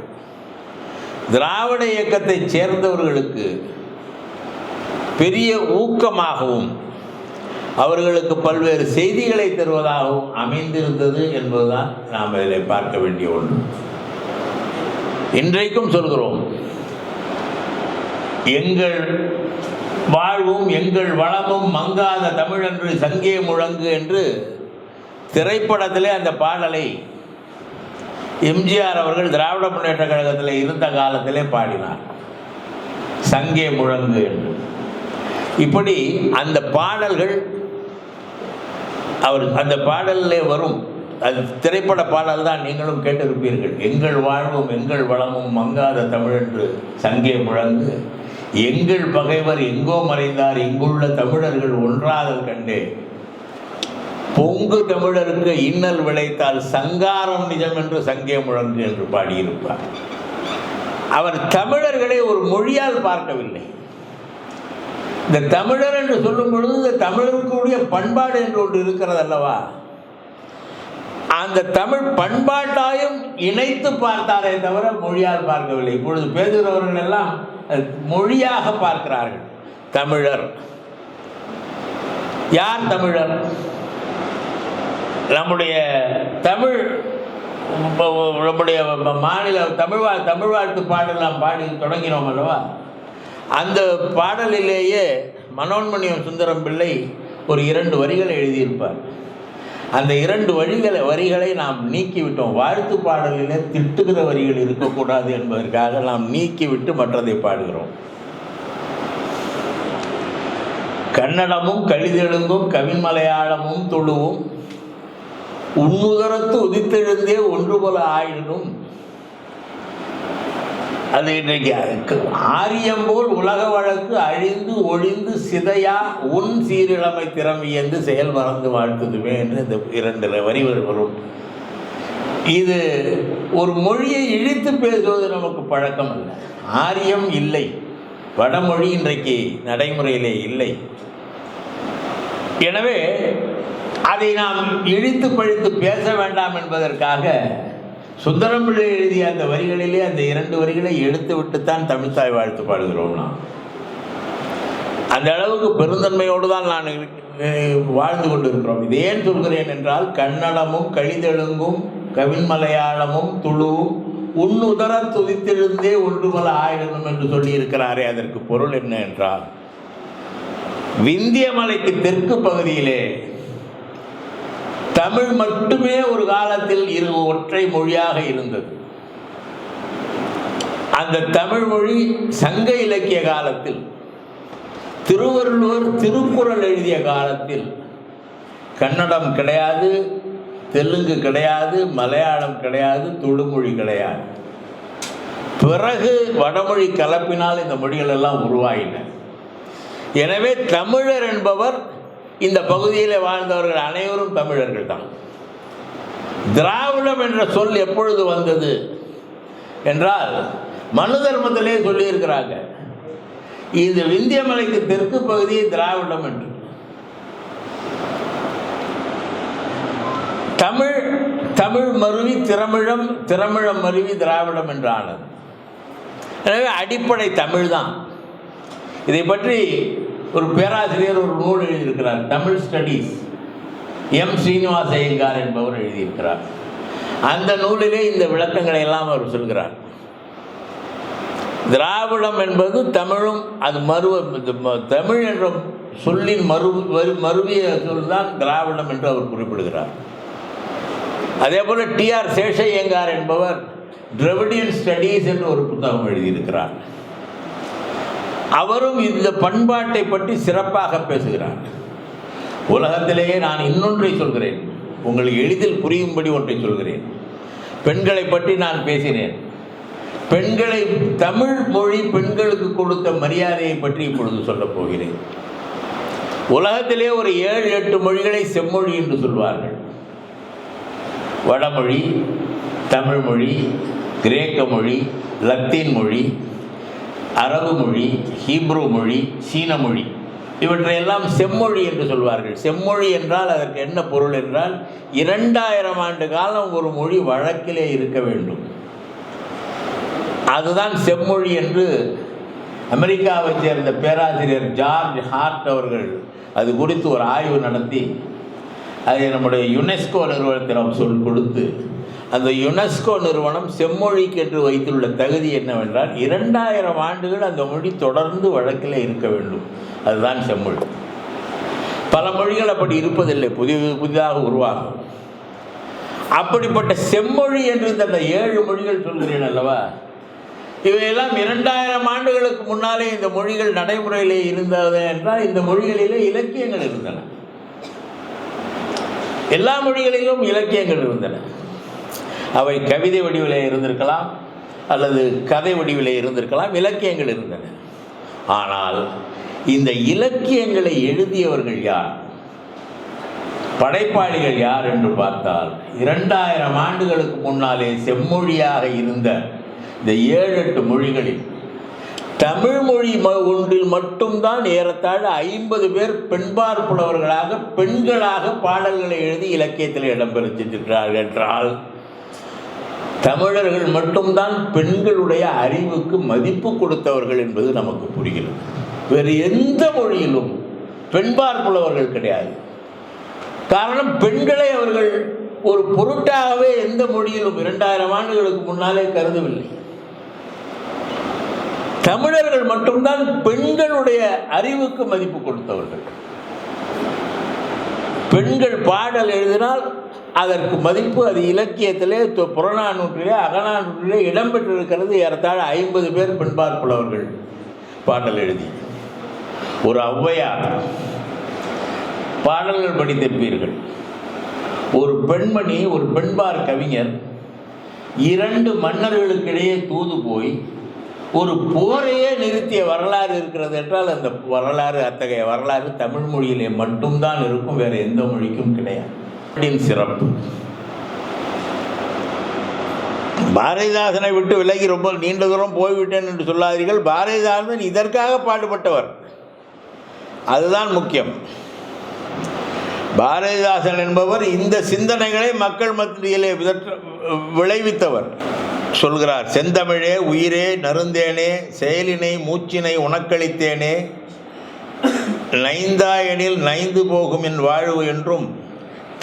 திராவிட இயக்கத்தை சேர்ந்தவர்களுக்கு பெரிய ஊக்கமாகவும் அவர்களுக்கு பல்வேறு செய்திகளை தருவதாகவும் அமைந்திருந்தது என்பதுதான் நாம் இதில் பார்க்க வேண்டிய ஒன்று. இன்றைக்கும் சொல்கிறோம், எங்கள் வாழ்வும் எங்கள் வளமும் மங்காத தமிழன்று சங்கே முழங்கு என்று திரைப்படத்திலே அந்த பாடலை எம்ஜிஆர் அவர்கள் திராவிட முன்னேற்ற கழகத்தில் இருந்த காலத்திலே பாடினார், சங்கே முழங்கு என்று. இப்படி அந்த பாடல்கள், அவர் அந்த பாடலிலே வரும், அது திரைப்பட பாடல் தான், நீங்களும் கேட்டிருப்பீர்கள். எங்கள் வாழ்வும் எங்கள் வளமும் மங்காத தமிழென்று சங்கே முழங்கு, எங்கள் பகைவர் எங்கோ மறைந்தார், இங்குள்ள தமிழர்கள் ஒன்றாதல் கண்டே, பொங்கு தமிழருக்கு இன்னல் விளைத்தால் சங்காரம் நிஜம் என்று சங்கே முழங்கு என்று பாடியிருப்பார். அவர் தமிழர்களை ஒரு மொழியால் பார்க்கவில்லை. இந்த தமிழர் என்று சொல்லும் பொழுது இந்த தமிழர்களுடைய பண்பாடு என்று ஒன்று இருக்கிறது அல்லவா, அந்த தமிழ் பண்பாட்டாயும் இணைத்து பார்த்தாரே தவிர மொழியால் பார்க்கவில்லை. இப்பொழுது பேசுகிறவர்கள் எல்லாம் மொழியாக பார்க்கிறார்கள். தமிழர் யார்? தமிழர் நம்முடைய தமிழ், நம்முடைய மாநில தமிழ் வாழ்த்து பாடல் நாம் பாடி தொடங்கினோம் அல்லவா, அந்த பாடலிலேயே மனோன்மணியம் சுந்தரம் பிள்ளை ஒரு 2 வரிகளை எழுதியிருப்பார். அந்த 2 வரிகளை நாம் நீக்கிவிட்டோம். வாழ்த்து பாடலிலே திட்டுகிற வரிகள் இருக்கக்கூடாது என்பதற்காக நாம் நீக்கிவிட்டு மற்றதை பாடுகிறோம். கன்னடமும் கலிதெலுங்கும் கவின் மலையாளமும் துளுவும் உன்னுதரத்து உதித்தெழுந்தே ஒன்று போல ஆயினும், அது இன்றைக்கு ஆரியம் போல் உலக வழக்கு அழிந்து ஒழிந்து சிதையா உன் சீரிழமை திறமை என்று செயல் மறந்து வாழ்த்துதுமே என்று இந்த 2 வரிகள் வரும். இது ஒரு மொழியை இழித்து பேசுவது நமக்கு பழக்கம் அல்ல. ஆரியம் இல்லை, வடமொழி இன்றைக்கு நடைமுறையிலே இல்லை. எனவே அதை நாம் இழித்து பழித்து பேச வேண்டாம் என்பதற்காக சுந்தரம் பிள்ளை எழுதிய அந்த வரிகளிலே அந்த 2 வரிகளை எடுத்து விட்டுத்தான் தமிழ்த்தாய் வாழ்த்து பாடுகிறோம். நாம் அந்த அளவுக்கு பெருந்தன்மையோடு தான் நான் வாழ்ந்து கொண்டிருக்கிறோம். இது ஏன் சொல்கிறேன் என்றால், கன்னடமும் கலிதெலுங்கும் கவின் மலையாளமும் துளுவும் உன்னுதர துதித்தெழுந்தே ஒன்று போல ஆயிடணும் என்று சொல்லி இருக்கிறாரே, அதற்கு பொருள் என்ன என்றால், விந்திய மலைக்கு தெற்கு பகுதியிலே தமிழ் மட்டுமே ஒரு காலத்தில் ஒற்றை மொழியாக இருந்தது. அந்த தமிழ் மொழி சங்க இலக்கிய காலத்தில், திருவள்ளுவர் திருக்குறள் எழுதிய காலத்தில் கன்னடம் கிடையாது, தெலுங்கு கிடையாது, மலையாளம் கிடையாது, தொடுமொழி கிடையாது. பிறகு வடமொழி கலப்பினால் இந்த மொழிகள் எல்லாம் உருவாயின. எனவே தமிழர் என்பவர் இந்த பகுதியில் வாழ்ந்தவர்கள் அனைவரும் தமிழர்கள் தான். திராவிடம் என்ற சொல் எப்பொழுது வந்தது என்றால், மனு தர்மத்திலே சொல்லியிருக்கிறாங்க, இந்த விந்திய மலைக்கு தெற்கு பகுதியை திராவிடம் என்று. தமிழ் தமிழ் மருவி திரமிழம், திரமிழம் மருவி திராவிடம் என்று ஆனது. எனவே அடிப்படை தமிழ் தான். இதை பற்றி ஒரு பேராசிரியர் ஒரு நூல் எழுதியிருக்கிறார், தமிழ் ஸ்டடீஸ், எம் ஸ்ரீனிவாச ஐயங்கார் என்பவர் எழுதியிருக்கிறார். அந்த நூலிலே இந்த விளக்கங்களை எல்லாம் அவர் சொல்கிறார். திராவிடம் என்பது தமிழும், அது தமிழ் என்ற சொல்லின் மருவிய சொல் தான் திராவிடம் என்று அவர் குறிப்பிடுகிறார். அதே போல் டி.ஆர். சேஷையங்கார் என்பவர் திராவிடியன் ஸ்டடீஸ் என்று ஒரு புத்தகம் எழுதியிருக்கிறார். அவரும் இந்த பண்பாட்டை பற்றி சிறப்பாக பேசுகிறார். உலகத்திலேயே நான் இன்னொன்றை சொல்கிறேன், உங்களுக்கு எளிதில் புரியும்படி ஒன்றை சொல்கிறேன். பெண்களை பற்றி நான் பேசினேன். பெண்களை, தமிழ் மொழி பெண்களுக்கு கொடுத்த மரியாதையை பற்றி இப்பொழுது சொல்லப் போகிறேன். உலகத்திலே ஒரு 7-8 மொழிகளை செம்மொழி என்று சொல்வார்கள். வடமொழி, தமிழ் மொழி, கிரேக்க மொழி, லத்தீன் மொழி, அரபு மொழி, ஹீப்ரு மொழி, சீன மொழி, இவற்றையெல்லாம் செம்மொழி என்று சொல்வார்கள். செம்மொழி என்றால் அதற்கு என்ன பொருள் என்றால், 2000 ஆண்டு காலம் ஒரு மொழி வழக்கிலே இருக்க வேண்டும். அதுதான் செம்மொழி என்று அமெரிக்காவைச் சேர்ந்த பேராசிரியர் ஜார்ஜ் ஹார்ட் அவர்கள் அது குறித்து ஒரு ஆய்வு நடத்தி, அதை நம்முடைய யுனெஸ்கோ நிறுவனத்திடம் கொடுத்து, அந்த யுனெஸ்கோ நிறுவனம் செம்மொழிக்கு என்று வைத்துள்ள தகுதி என்னவென்றால் 2000 ஆண்டுகள் அந்த மொழி தொடர்ந்து வழக்கில் இருக்க வேண்டும். அதுதான் செம்மொழி. பல மொழிகள் அப்படி இருப்பதில்லை, புதிதாக உருவாகும். அப்படிப்பட்ட செம்மொழி என்று இந்த 7 மொழிகள் சொல்கிறேன் அல்லவா, இவையெல்லாம் 2000 ஆண்டுகளுக்கு முன்னாலே இந்த மொழிகள் நடைமுறையிலே இருந்தது என்றால், இந்த மொழிகளிலே இலக்கியங்கள் இருந்தன. எல்லா மொழிகளிலும் இலக்கியங்கள் இருந்தன. அவை கவிதை வடிவிலே இருந்திருக்கலாம், அல்லது கதை வடிவிலே இருந்திருக்கலாம், இலக்கியங்கள் இருந்தன. ஆனால் இந்த இலக்கியங்களை எழுதியவர்கள் யார், படைப்பாளிகள் யார் என்று பார்த்தால், 2000 ஆண்டுகளுக்கு முன்னாலே செம்மொழியாக இருந்த இந்த 7-8 மொழிகளில் தமிழ் மொழி ஒன்றில் மட்டும்தான் ஏறத்தாழ 50 பேர் பெண்பார் புலவர்களாக, பெண்களாக பாடல்களை எழுதி இலக்கியத்தில் இடம்பெற்றிருக்கிறார்கள் என்றால், தமிழர்கள் மட்டும்தான் பெண்களுடைய அறிவுக்கு மதிப்பு கொடுத்தவர்கள் என்பது நமக்கு புரிகிறது. வேறு எந்த மொழியிலும் பெண்பார் புலவர்கள் கிடையாது. காரணம், பெண்களை அவர்கள் ஒரு பொருட்டாகவே எந்த மொழியிலும் 2000 ஆண்டுகளுக்கு முன்னாலே கருதவில்லை. தமிழர்கள் மட்டும்தான் பெண்களுடைய அறிவுக்கு மதிப்பு கொடுத்தவர்கள். பெண்கள் பாடல் எழுதினால் அதற்கு மதிப்பு, அது இலக்கியத்திலே, புறநானூற்றிலே, அகநானூற்றிலே இடம்பெற்றிருக்கிறது. ஏறத்தாழ 50 பேர் பெண்பார் புலவர்கள் பாடல் எழுதி. ஒரு ஔவையார் பாடல்கள் படித்திருப்பீர்கள். ஒரு பெண்மணி, ஒரு பெண்பார் கவிஞர் 2 மன்னர்களுக்கிடையே தூது போய் ஒரு போரையே நிறுத்திய வரலாறு இருக்கிறது என்றால், அந்த வரலாறு, அத்தகைய வரலாறு தமிழ் மொழியிலே மட்டும்தான் இருக்கும், வேறு எந்த மொழிக்கும் கிடையாது. சிறப்பு. பாரதிதாசனை விட்டு விலகி ரொம்ப நீண்ட தூரம் போய்விட்டேன் என்று சொல்லாதீர்கள். பாரதிதாசன் இதற்காக பாடுபட்டவர், அதுதான் முக்கியம். பாரதிதாசன் என்பவர் இந்த சிந்தனைகளை மக்கள் மத்தியிலே விளைவித்தவர். சொல்கிறார், செந்தமிழே உயிரே நறுந்தேனே, செயலினை மூச்சினை உனக்களித்தேனே, நைந்தாயனில் நைந்து போகும் என் வாழ்வு என்றும்,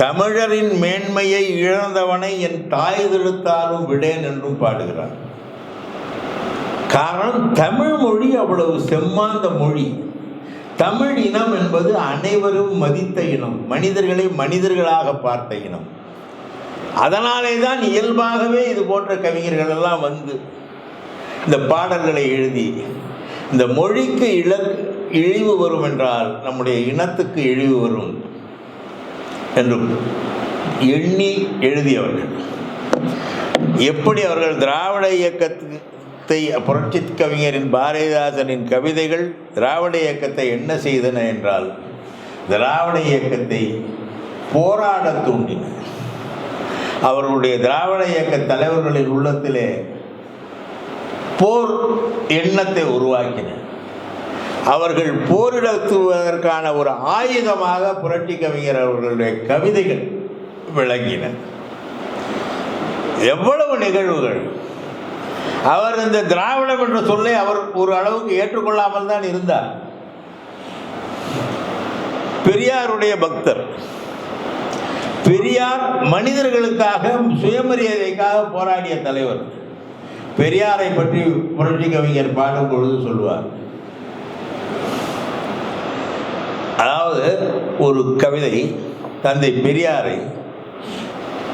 தமிழரின் மேன்மையை இழந்தவனை என் தாய் திருத்தாலும் விடேன் என்றும் பாடுகிறார். காரணம், தமிழ் மொழி அவ்வளவு செம்மாந்த மொழி. தமிழ் இனம் என்பது அனைவரும் மதித்த இனம், மனிதர்களை மனிதர்களாக பார்த்த இனம். அதனாலே தான் இயல்பாகவே இது போன்ற கவிஞர்கள் எல்லாம் வந்து இந்த பாடல்களை எழுதி இந்த மொழிக்கு இழிவு வரும் என்றால் நம்முடைய இனத்துக்கு இழிவு வரும் என்று எண்ணி எழுதியவர்கள். எப்படி அவர்கள் திராவிட இயக்கத்தை, புரட்சி கவிஞரின் பாரதிதாசனின் கவிதைகள் திராவிட இயக்கத்தை என்ன செய்தன என்றால் திராவிட இயக்கத்தை போராட தூண்டின. அவர்களுடைய திராவிட இயக்க தலைவர்களின் உள்ளத்திலே போர் எண்ணத்தை உருவாக்கின. அவர்கள் போரிடுவதற்கான ஒரு ஆயுதமாக புரட்சி கவிஞர் அவர்களுடைய கவிதைகள் விளங்கின. எவ்வளவு நிகழ்வுகள்! அவர் இந்த திராவிடம் என்ற சொல்லை அவர் ஒரு அளவுக்கு ஏற்றுக்கொள்ளாமல் தான் இருந்தார். பெரியாருடைய பக்தர். பெரியார் மனிதர்களுக்காக, சுயமரியாதைக்காக போராடிய தலைவர். பெரியாரை பற்றி புரட்சி கவிஞர் பாடும் பொழுது சொல்லுவார், அதாவது ஒரு கவிதை தந்தை பெரியாரை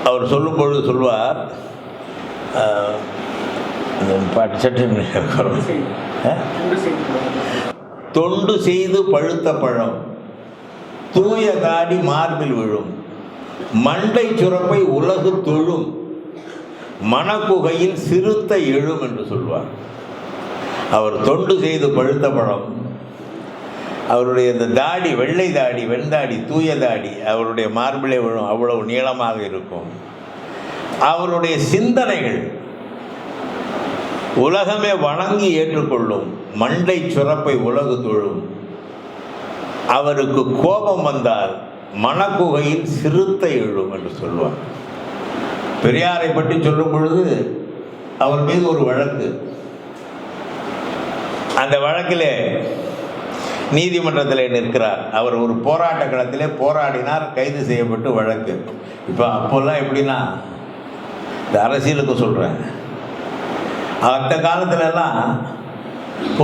அவர் சொல்லும் பொழுது சொல்வார், தொண்டு செய்து பழுத்த பழம் தூய தாடி மார்பில் விழும், மண்டை சுரப்பை உலகு தொழும், மணக்குகையில் சிறுத்த எழும் என்று சொல்வார். அவர் தொண்டு செய்து பழுத்த பழம், அவருடைய இந்த தாடி, வெள்ளை தாடி, வெண்தாடி, தூய தாடி அவருடைய மார்பிலே விழும், அவ்வளவு நீளமாக இருக்கும். அவருடைய சிந்தனைகள் உலகமே வணங்கி ஏற்றுக்கொள்ளும், மண்டை சுரப்பை உலகு தொழும். அவருக்கு கோபம் வந்தால் மணக்குகையில் சிறுத்த எழும் என்று சொல்வார். பெரியாரை பற்றி சொல்லும் பொழுது அவர் மீது ஒரு வழக்கு. அந்த வழக்கிலே நீதிமன்றத்தில் நிற்கிறார். அவர் ஒரு போராட்ட களத்திலே போராடினார், கைது செய்யப்பட்டு வழக்கு. இப்போ அப்போல்லாம் எப்படின்னா, இந்த அரசியலுக்கு சொல்கிறேன், அந்த காலத்துலலாம்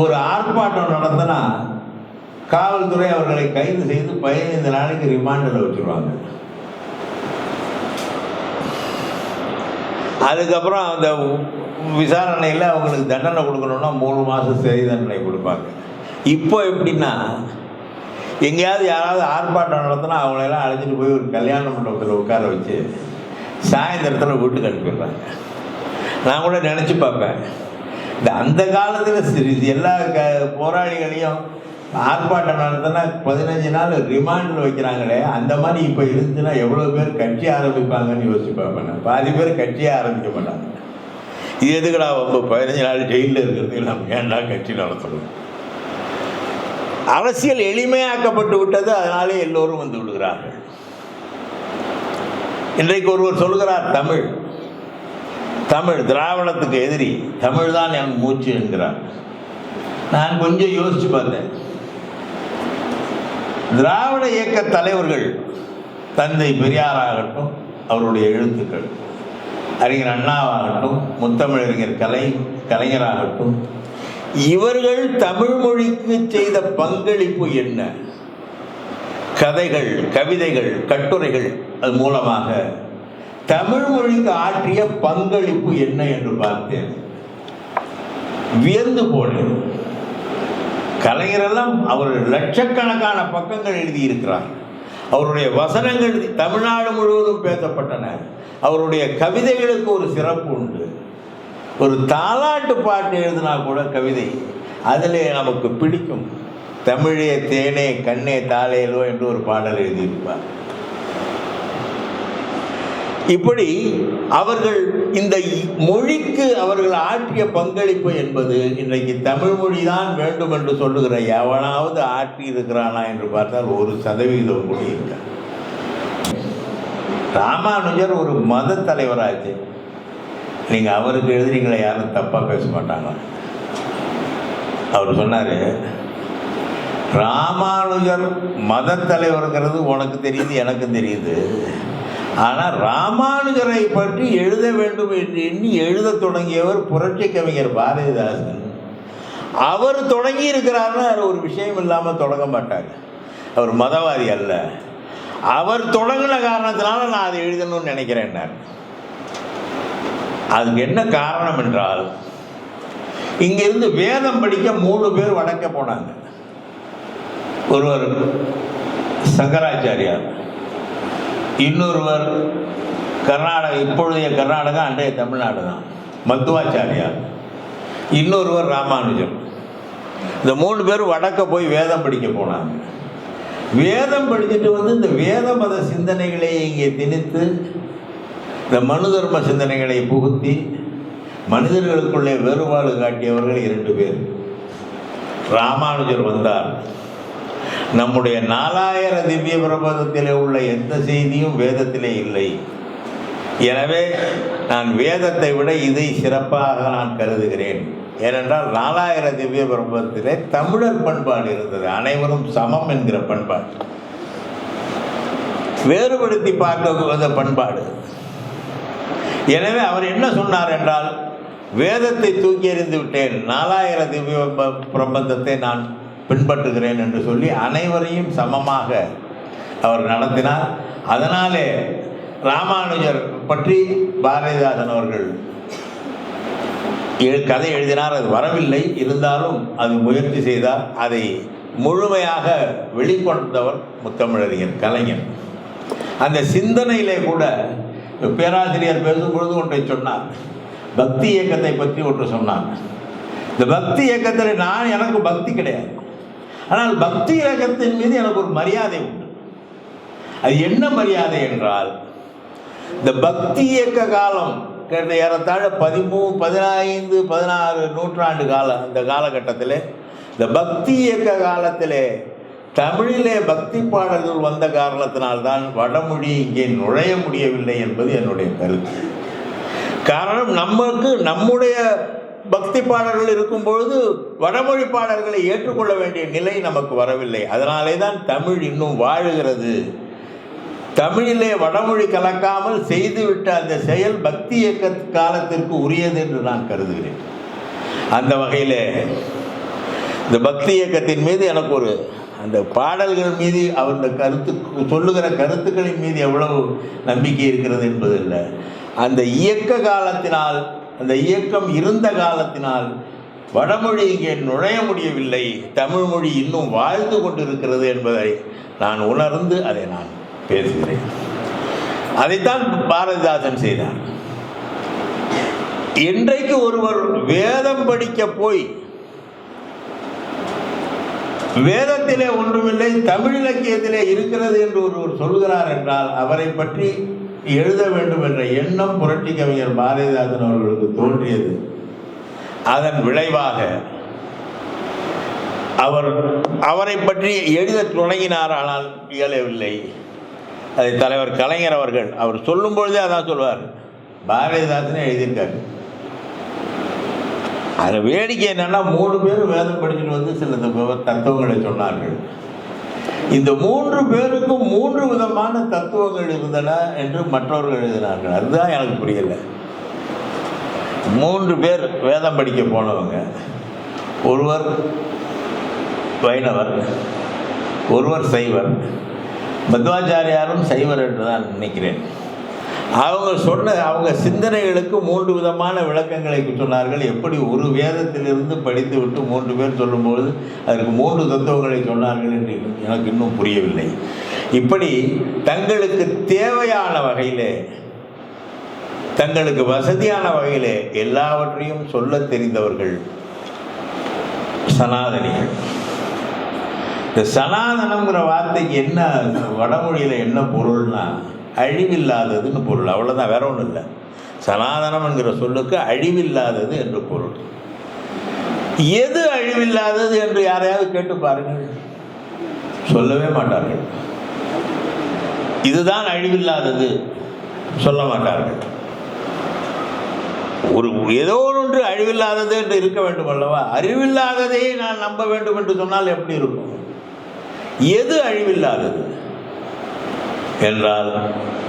ஒரு ஆர்ப்பாட்டம் நடத்தினா காவல்துறை அவர்களை கைது செய்து 15 நாளைக்கு ரிமாண்டில் வச்சுருவாங்க. அதுக்கப்புறம் அந்த விசாரணையில் அவங்களுக்கு தண்டனை கொடுக்கணுன்னா 3 மாதம் சிறை தண்டனை கொடுப்பாங்க. இப்போ எப்படின்னா, எங்கேயாவது யாராவது ஆர்ப்பாட்டம் நடத்தினா அவங்களெல்லாம் அழைச்சிட்டு போய் ஒரு கல்யாண மண்டபத்தில் உட்கார வச்சு சாயந்தரத்தில் வீட்டுக்கு அனுப்பிடுறாங்க. நான் கூட நினச்சி பார்ப்பேன், இந்த அந்த காலத்தில் எல்லா போராளிகளையும் ஆர்ப்பாட்டம் நடத்தினா 15 நாள் ரிமாண்டில் வைக்கிறாங்களே, அந்த மாதிரி இப்போ இருந்துச்சுன்னா எவ்வளோ பேர் கட்சி ஆரம்பிப்பாங்கன்னு யோசிச்சு பார்ப்பேன். பாதி பேர் கட்சியே ஆரம்பிக்க மாட்டாங்க. இது எதுக்குடா ரொம்ப 15 நாள் ஜெயிலில் இருக்கிறதுக்கு நம்ம ஏன்டா கட்சி நடத்தணும்? அரசியல் எளிமையாக்கப்பட்டு விட்டது, அதனாலே எல்லோரும் வந்து விடுகிறார்கள். இன்றைக்கு ஒருவர் சொல்கிறார், தமிழ் திராவிடத்துக்கு எதிரி, தமிழ் தான் என் மூச்சு என்கிறார். நான் கொஞ்சம் யோசிச்சு பார்த்தேன். திராவிட இயக்க தலைவர்கள், தந்தை பெரியாராகட்டும், அவருடைய எழுத்துக்கள், அறிஞர் அண்ணாவாகட்டும், முத்தமிழறிஞர் கலைஞராகட்டும், இவர்கள் தமிழ் மொழிக்கு செய்த பங்களிப்பு என்ன? கதைகள், கவிதைகள், கட்டுரைகள், அது மூலமாக தமிழ் மொழிக்கு ஆற்றிய பங்களிப்பு என்ன என்று பார்த்தேன். வியந்து போனேன். கலைஞரெல்லாம் அவர் லட்சக்கணக்கான பக்கங்கள் எழுதியிருக்கிறார். அவருடைய வசனங்கள் தமிழ்நாடு முழுவதும் பேசப்பட்டன. அவருடைய கவிதைகளுக்கு ஒரு சிறப்பு உண்டு. ஒரு தாலாட்டு பாட்டு எழுதினா கூட கவிதை அதில் நமக்கு பிடிக்கும். தமிழே தேனே கண்ணே தாளேலோ என்று ஒரு பாடல் எழுதியிருப்பார். இப்படி அவர்கள் இந்த மொழிக்கு அவர்கள் ஆற்றிய பங்களிப்பு என்பது, இன்றைக்கு தமிழ் மொழி தான் வேண்டும் என்று சொல்லுகிற எவனாவது ஆற்றி இருக்கிறானா என்று பார்த்தால் 1% கூட இருக்க. ராமானுஜர் ஒரு மத தலைவராச்சு. நீங்கள் அவருக்கு எழுதுறீங்களா, யாரும் தப்பாக பேச மாட்டாங்க. அவர் சொன்னார், ராமானுஜர் மத தலைவருங்கிறது உனக்கு தெரியுது, எனக்கு தெரியுது. ஆனால் ராமானுஜரை பற்றி எழுத வேண்டும் என்று எண்ணி எழுத தொடங்கியவர் புரட்சி கவிஞர் பாரதிதாசன். அவர் தொடங்கி இருக்கிறாருன்னு ஒரு விஷயம் இல்லாமல் தொடங்க மாட்டாங்க. அவர் மதவாதி அல்ல. அவர் தொடங்கின காரணத்தினால நான் அதை எழுதணும்னு நினைக்கிறேன். அதுக்கு என்ன காரணம் என்றால், இங்கிருந்து வேதம் படிக்க 3 பேர் வடக்க போனாங்க. ஒருவர் சங்கராச்சாரியார், இன்னொருவர் கர்நாடகா, இப்பொழுதைய கர்நாடகா அன்றைய தமிழ்நாடு தான், மத்துவாச்சாரியார், இன்னொருவர் ராமானுஜர். இந்த 3 பேர் வடக்க போய் வேதம் படிக்க போனாங்க. வேதம் படிச்சுட்டு வந்து இந்த வேத மத சிந்தனைகளை இங்கே திணித்து இந்த மனு தர்ம சிந்தனைகளை புகுத்தி மனிதர்களுக்குள்ளே வேறுபாடு காட்டியவர்கள் 2 பேர். ராமானுஜர் வந்தார். நம்முடைய 4000 திவ்ய பிரபந்தத்திலே உள்ள எந்த செய்தியும் வேதத்திலே இல்லை. எனவே நான் வேதத்தை விட இதை சிறப்பாக நான் கருதுகிறேன். ஏனென்றால் 4000 திவ்ய பிரபந்தத்திலே தமிழர் பண்பாடு இருந்தது, அனைவரும் சமம் என்கிற பண்பாடு, வேறுபடுத்தி பார்க்க பண்பாடு. எனவே அவர் என்ன சொன்னார் என்றால், வேதத்தை தூக்கி எறிந்து விட்டேன், 4000 திவ்ய பிரபந்தத்தை நான் பின்பற்றுகிறேன் என்று சொல்லி அனைவரையும் சமமாக அவர் நடத்தினார். அதனாலே ராமானுஜர் பற்றி பாரதிதாசன் அவர்கள் கதை எழுதினார். அது வரவில்லை, இருந்தாலும் அது முயற்சி செய்தார். அதை முழுமையாக வெளிக்கொண்டவர் முத்தமிழறிஞர் கலைஞர். அந்த சிந்தனையிலே கூட பேராசிரியர் பேசும்பொழுது ஒன்றை சொன்னார், பக்தி இயக்கத்தை பற்றி ஒன்று சொன்னார். இந்த பக்தி இயக்கத்தில் எனக்கு பக்தி கிடையாது, ஆனால் பக்தி இயக்கத்தின் மீது எனக்கு ஒரு மரியாதை உண்டு. அது என்ன மரியாதை என்றால், இந்த பக்தி இயக்க காலம் ஏறத்தாழ 13, 15, 16 நூற்றாண்டு காலம். அந்த காலகட்டத்தில், இந்த பக்தி இயக்க காலத்திலே தமிழிலே பக்தி பாடல்கள் வந்த காரணத்தினால்தான் வடமொழி இங்கே நுழைய முடியவில்லை என்பது என்னுடைய கருத்து. காரணம், நம்முடைய பக்தி பாடல்கள் இருக்கும்பொழுது வடமொழி பாடல்களை ஏற்றுக்கொள்ள வேண்டிய நிலை நமக்கு வரவில்லை. அதனாலே தான் தமிழ் இன்னும் வாழுகிறது. தமிழிலே வடமொழி கலக்காமல் செய்துவிட்ட அந்த செயல் பக்தி இயக்க காலத்திற்கு உரியது என்று நான் கருதுகிறேன். அந்த வகையில் இந்த பக்தி இயக்கத்தின் மீது எனக்கு ஒரு, அந்த பாடல்கள் மீது அவர் சொல்லுகிற கருத்துக்களின் மீது எவ்வளவு நம்பிக்கை இருக்கிறது என்பது இல்லை. அந்த இயக்க காலத்தினால், அந்த இயக்கம் இருந்த காலத்தினால் வடமொழி இங்கே நுழைய முடியவில்லை, தமிழ் மொழி இன்னும் வாழ்ந்து கொண்டிருக்கிறது என்பதை நான் உணர்ந்து அதை நான் பேசுகிறேன். அதைத்தான் பாரதிதாசன் செய்தார். இன்றைக்கு ஒருவர் வேதம் படிக்க போய் வேதத்திலே ஒன்றுமில்லை, தமிழ் இலக்கியத்திலே இருக்கிறது என்று ஒருவர் சொல்கிறார் என்றால், அவரை பற்றி எழுத வேண்டும் என்ற எண்ணம் புரட்சி கவிஞர் பாரதிதாசன் அவர்களுக்கு தோன்றியது. அதன் விளைவாக அவரை பற்றி எழுத தொடங்கினார். ஆனால் இயலவில்லை. அதை தலைவர் கலைஞர் அவர்கள் அவர் சொல்லும் பொழுதே அதான் சொல்வார், பாரதிதாசனே எழுதியிருக்காரு. அது வேடிக்கை என்னன்னா, 3 பேரும் வேதம் படிச்சுட்டு வந்து சில தத்துவங்களை சொன்னார்கள். இந்த 3 பேருக்கும் 3 விதமான தத்துவங்கள் இருந்தன என்று மற்றவர்கள் எழுதினார்கள். அதுதான் எனக்கு புரியல. 3 பேர் வேதம் படிக்க போனவங்க, ஒருவர் வைணவர், ஒருவர் சைவர், மத்வாச்சாரியாரும் சைவர் என்று தான் நினைக்கிறேன். அவங்க சிந்தனைகளுக்கு 3 விதமான விளக்கங்களை சொன்னார்கள். எப்படி ஒரு வேதத்திலிருந்து படித்து விட்டு 3 பேர் சொல்லும்போது அதற்கு 3 தத்துவங்களை சொன்னார்கள் என்று எனக்கு இன்னும் புரியவில்லை. இப்படி தங்களுக்கு தேவையான வகையிலே, தங்களுக்கு வசதியான வகையிலே எல்லாவற்றையும் சொல்ல தெரிந்தவர்கள் சனாதனிகள். இந்த சனாதனம்ங்கிற வார்த்தைக்கு என்ன வடமொழியில் என்ன பொருள்னா, அழிவில்லாததுன்னு பொருள், அவ்வளோதான், வேற ஒன்றும் இல்லை. சனாதனம் என்கிற சொல்லுக்கு அழிவில்லாதது என்று பொருள். எது அழிவில்லாதது என்று யாரையாவது கேட்டு பாருங்கள், சொல்லவே மாட்டார்கள். இதுதான் அழிவில்லாதது சொல்ல மாட்டார்கள். ஏதோ ஒன்று அழிவில்லாதது என்று இருக்க வேண்டும் அல்லவா? அறிவில்லாததை நான் நம்ப வேண்டும் என்று சொன்னால் எப்படி இருக்கும்? எது அழிவில்லாதது என்றால்,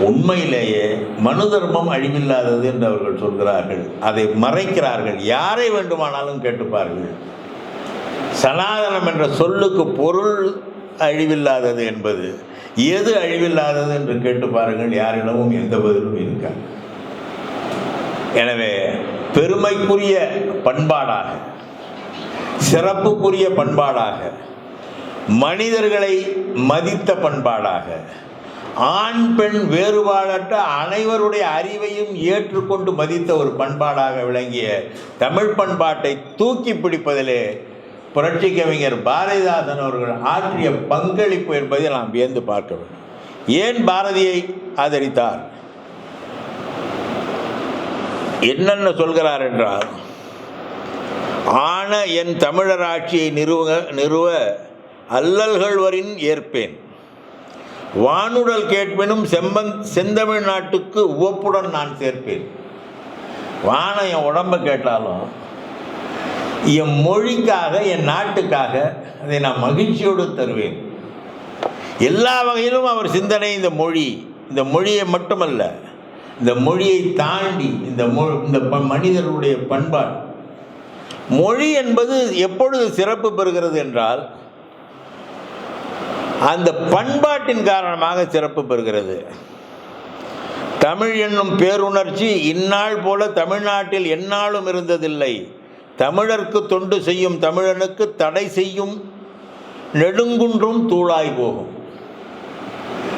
உண்மையிலேயே மனு தர்மம் அழிவில்லாதது என்று அவர்கள் சொல்கிறார்கள். அதை மறைக்கிறார்கள். யாரை வேண்டுமானாலும் கேட்டுப்பார்கள். சனாதனம் என்ற சொல்லுக்கு பொருள் அழிவில்லாதது என்பது எது அழிவில்லாதது என்று கேட்டு பாருங்கள், யாரிடமும் எந்த பதிலும் இருக்காது. எனவே பெருமைக்குரிய பண்பாடாக சிறப்புக்குரிய பண்பாடாக, மனிதர்களை மதித்த பண்பாடாக, ஆண் பெண் வேறுபாடற்ற அனைவருடைய அறிவையும் ஏற்றுக்கொண்டு மதித்த ஒரு பண்பாடாக விளங்கிய தமிழ் பண்பாட்டை தூக்கி பிடிப்பதிலே புரட்சி கவிஞர் பாரதிதாசன் அவர்கள் ஆற்றிய பங்களிப்பு என்பதை நாம் வியந்து பார்க்க வேண்டும். ஏன் பாரதியை ஆதரித்தார்? என்னென்ன சொல்கிறார் என்றால், ஆன என் தமிழர் ஆட்சியை நிறுவ அல்லல்கள் வரின் ஏற்பேன், வானுடல் கேட்பினும் செந்தமிழ் நாட்டுக்கு உவப்புடன் நான் சேர்ப்பேன். வான என் உடம்பை கேட்டாலும் என் மொழிக்காக, என் நாட்டுக்காக அதை நான் மகிழ்ச்சியோடு தருவேன். எல்லா வகையிலும் அவர் சிந்தனை இந்த மொழியை மட்டுமல்ல, இந்த மொழியை தாண்டி இந்த மனிதர்களுடைய பண்பாடு. மொழி என்பது எப்பொழுது சிறப்பு பெறுகிறது என்றால், அந்த பண்பாட்டின் காரணமாக சிறப்பு பெறுகிறது. தமிழ் என்னும் பேருணர்ச்சி இந்நாள் போல தமிழ்நாட்டில் எந்நாளும் இருந்ததில்லை. தமிழர்க்கு தொண்டு செய்யும் தமிழனுக்கு தடை செய்யும் நெடுங்குன்றும் தூளாய் போகும்.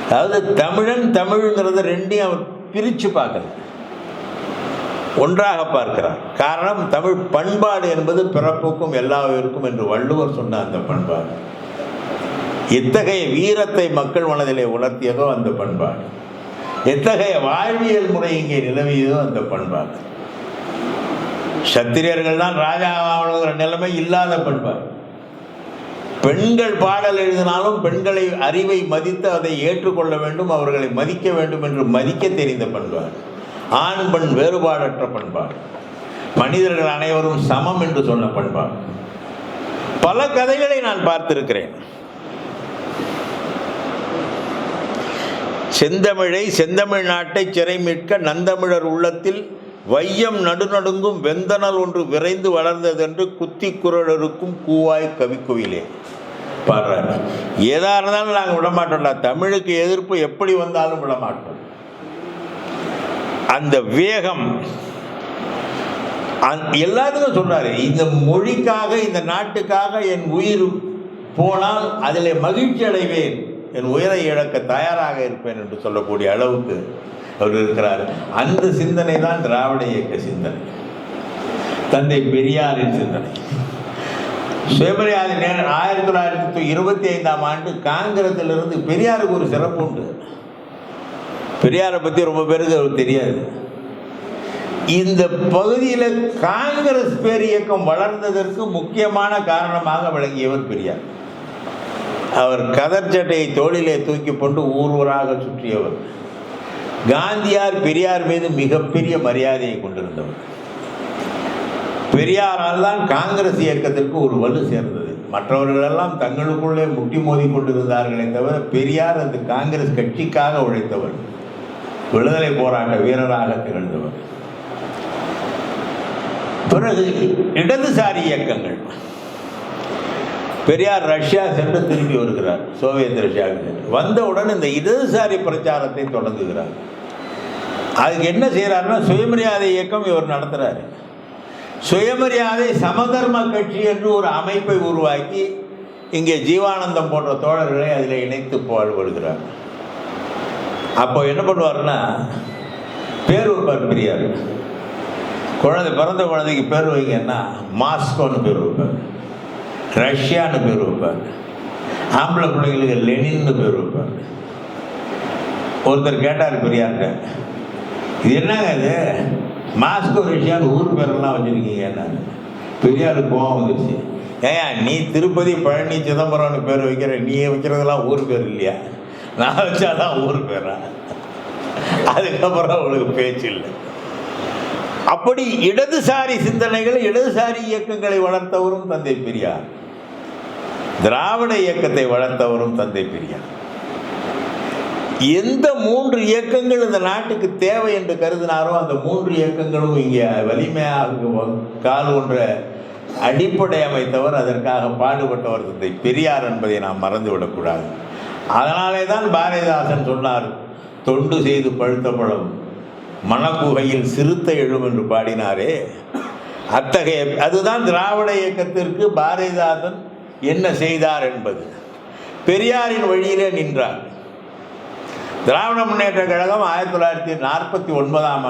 அதாவது தமிழன் தமிழ்ங்கிறத ரெண்டையும் அவர் பிரித்து பார்க்கல, ஒன்றாக பார்க்கிறார். காரணம், தமிழ் பண்பாடு என்பது பிறப்புக்கும் எல்லாருக்கும் என்று வள்ளுவர் சொன்ன அந்த பண்பாடு. எத்தகைய வீரத்தை மக்கள் மனதிலே உணர்த்தியதோ அந்த பண்பாடு, எத்தகைய வாழ்வியல் முறை இங்கே நிலவியதோ அந்த பண்பாடு. சத்திரியர்கள் தான் ராஜாவாகிற நிலைமை இல்லாத பண்பாடு. பெண்கள் பாடல் எழுதினாலும் பெண்களை அறிவை மதித்து அதை ஏற்றுக்கொள்ள வேண்டும், அவர்களை மதிக்க வேண்டும் என்று மதிக்க தெரிந்த பண்பாடு. ஆண் பெண் வேறுபாடற்ற பண்பாடு, மனிதர்கள் அனைவரும் சமம் என்று சொன்ன பண்பாடு. பல கதைகளை நான் பார்த்திருக்கிறேன். செந்தமிழை செந்தமிழ் நாட்டை சிறை மீட்க நந்தமிழர் உள்ளத்தில் வையம் நடுநடுங்கும் வெந்தனல் ஒன்று விரைந்து வளர்ந்ததென்று குத்தி குரலருக்கும் கூவாய் கவிக்குவிலே பாடுறாங்க. ஏதா இருந்தாலும் நாங்கள் விடமாட்டோம்டா, தமிழுக்கு எதிர்ப்பு எப்படி வந்தாலும் விடமாட்டோம். அந்த வேகம் எல்லாத்துக்கும் சொல்றாரு. இந்த மொழிக்காக, இந்த நாட்டுக்காக என் உயிர் போனால் அதிலே மகிழ்ச்சி அடைவேன், என் உயிரை இழக்க தயாராக இருப்பேன் என்று சொல்லக்கூடிய அளவுக்கு அவர் இருக்கிறார். அந்த சிந்தனை தான் திராவிட இயக்க சிந்தனை, தந்தை பெரியாரின் சிந்தனை. சுயமரியாதை 1925ஆம் ஆண்டு காங்கிரஸிலிருந்து பெரியாருக்கு ஒரு சிறப்பு உண்டு. பெரியாரை பற்றி ரொம்ப பேருக்கு அவர் தெரியாது. இந்த பகுதியில் காங்கிரஸ் பேர் இயக்கம் வளர்ந்ததற்கு முக்கியமான காரணமாக விளங்கியவர் பெரியார். அவர் கதர் சட்டையை தோளிலே தூக்கி கொண்டு ஊராக சுற்றியவர். காந்தியார் பெரியார் மீது மிகப்பெரிய மரியாதையை கொண்டிருந்தவர். பெரியாரால் தான் காங்கிரஸ் இயக்கத்திற்கு ஒரு வலு சேர்ந்தது. மற்றவர்களெல்லாம் தங்களுக்குள்ளே முட்டி மோதி கொண்டிருந்தார்களே தவிர, பெரியார் அந்த காங்கிரஸ் கட்சிக்காக உழைத்தவர், விடுதலை போராட்ட வீரராக திகழ்ந்தவர். பிறகு இடதுசாரி இயக்கங்கள். பெரியார் ரஷ்யா சென்று திரும்பி வருகிறார், சோவியத் ரஷ்யாவுக்கு வந்தவுடன் இந்த இடதுசாரி பிரச்சாரத்தை தொடங்குகிறார். அதுக்கு என்ன செய்கிறாருன்னா, சுயமரியாதை இயக்கம் இவர் நடத்துகிறார். சுயமரியாதை சமதர்ம கட்சி என்று ஒரு அமைப்பை உருவாக்கி இங்கே ஜீவானந்தம் போன்ற தோழர்களை அதில் இணைத்து பாடுபடுகிறார். அப்போ என்ன பண்ணுவார்னா, பேர் வைப்பார் பெரியார். பிறந்த குழந்தைக்கு பேர் வைங்கன்னா மாஸ்கோன்னு பேர் வைப்பார், ரஷ்யான்னு பேர் வைப்பார், ஆம்பளை பிள்ளைங்களுக்கு லெனின்னு பேர் வைப்பார். ஒருத்தர் கேட்டார் பெரியார்கிட்ட, இது என்னங்க இது மாஸ்கோ ரஷ்யான்னு ஊர் பேரெல்லாம் வச்சுருக்கீங்க என்ன? பெரியாருக்கு கோவம் வந்துருச்சு. ஏன் நீ திருப்பதி பழனி சிதம்பரம்னு பேர் வைக்கிற, நீ வைக்கிறதெல்லாம் ஊர் பேர் இல்லையா? நான் வச்சாதான் ஊர் பேரா? அதுக்கப்புறம் அவளுக்கு பேச்சு இல்லை. அப்படி இடதுசாரி சிந்தனைகள், இடதுசாரி இயக்கங்களை வளர்த்தவரும் தந்தை பெரியார். திராவிட இயக்கத்தை வளர்த்தவரும் தந்தை பெரியார். எந்த 3 இயக்கங்கள் இந்த நாட்டுக்கு தேவை என்று கருதினாரோ அந்த 3 இயக்கங்களும் இங்கே வலிமையாக கால் ஒன்ற அடிப்படை அமைத்தவர், அதற்காக பாடுபட்டவர் தந்தை பெரியார் என்பதை நாம் மறந்துவிடக்கூடாது. அதனாலே தான் பாரதிதாசன் சொன்னார், தொண்டு செய்து பழுத்த பழம் மணக்குகையில் சிறுத்தை எழும் என்று பாடினாரே. அத்தகைய அதுதான் திராவிட இயக்கத்திற்கு பாரதிதாசன் என்ன செய்தார் என்பது. பெரியாரின் வழியிலே நின்றார். திராவிட முன்னேற்ற கழகம் 1949ஆம்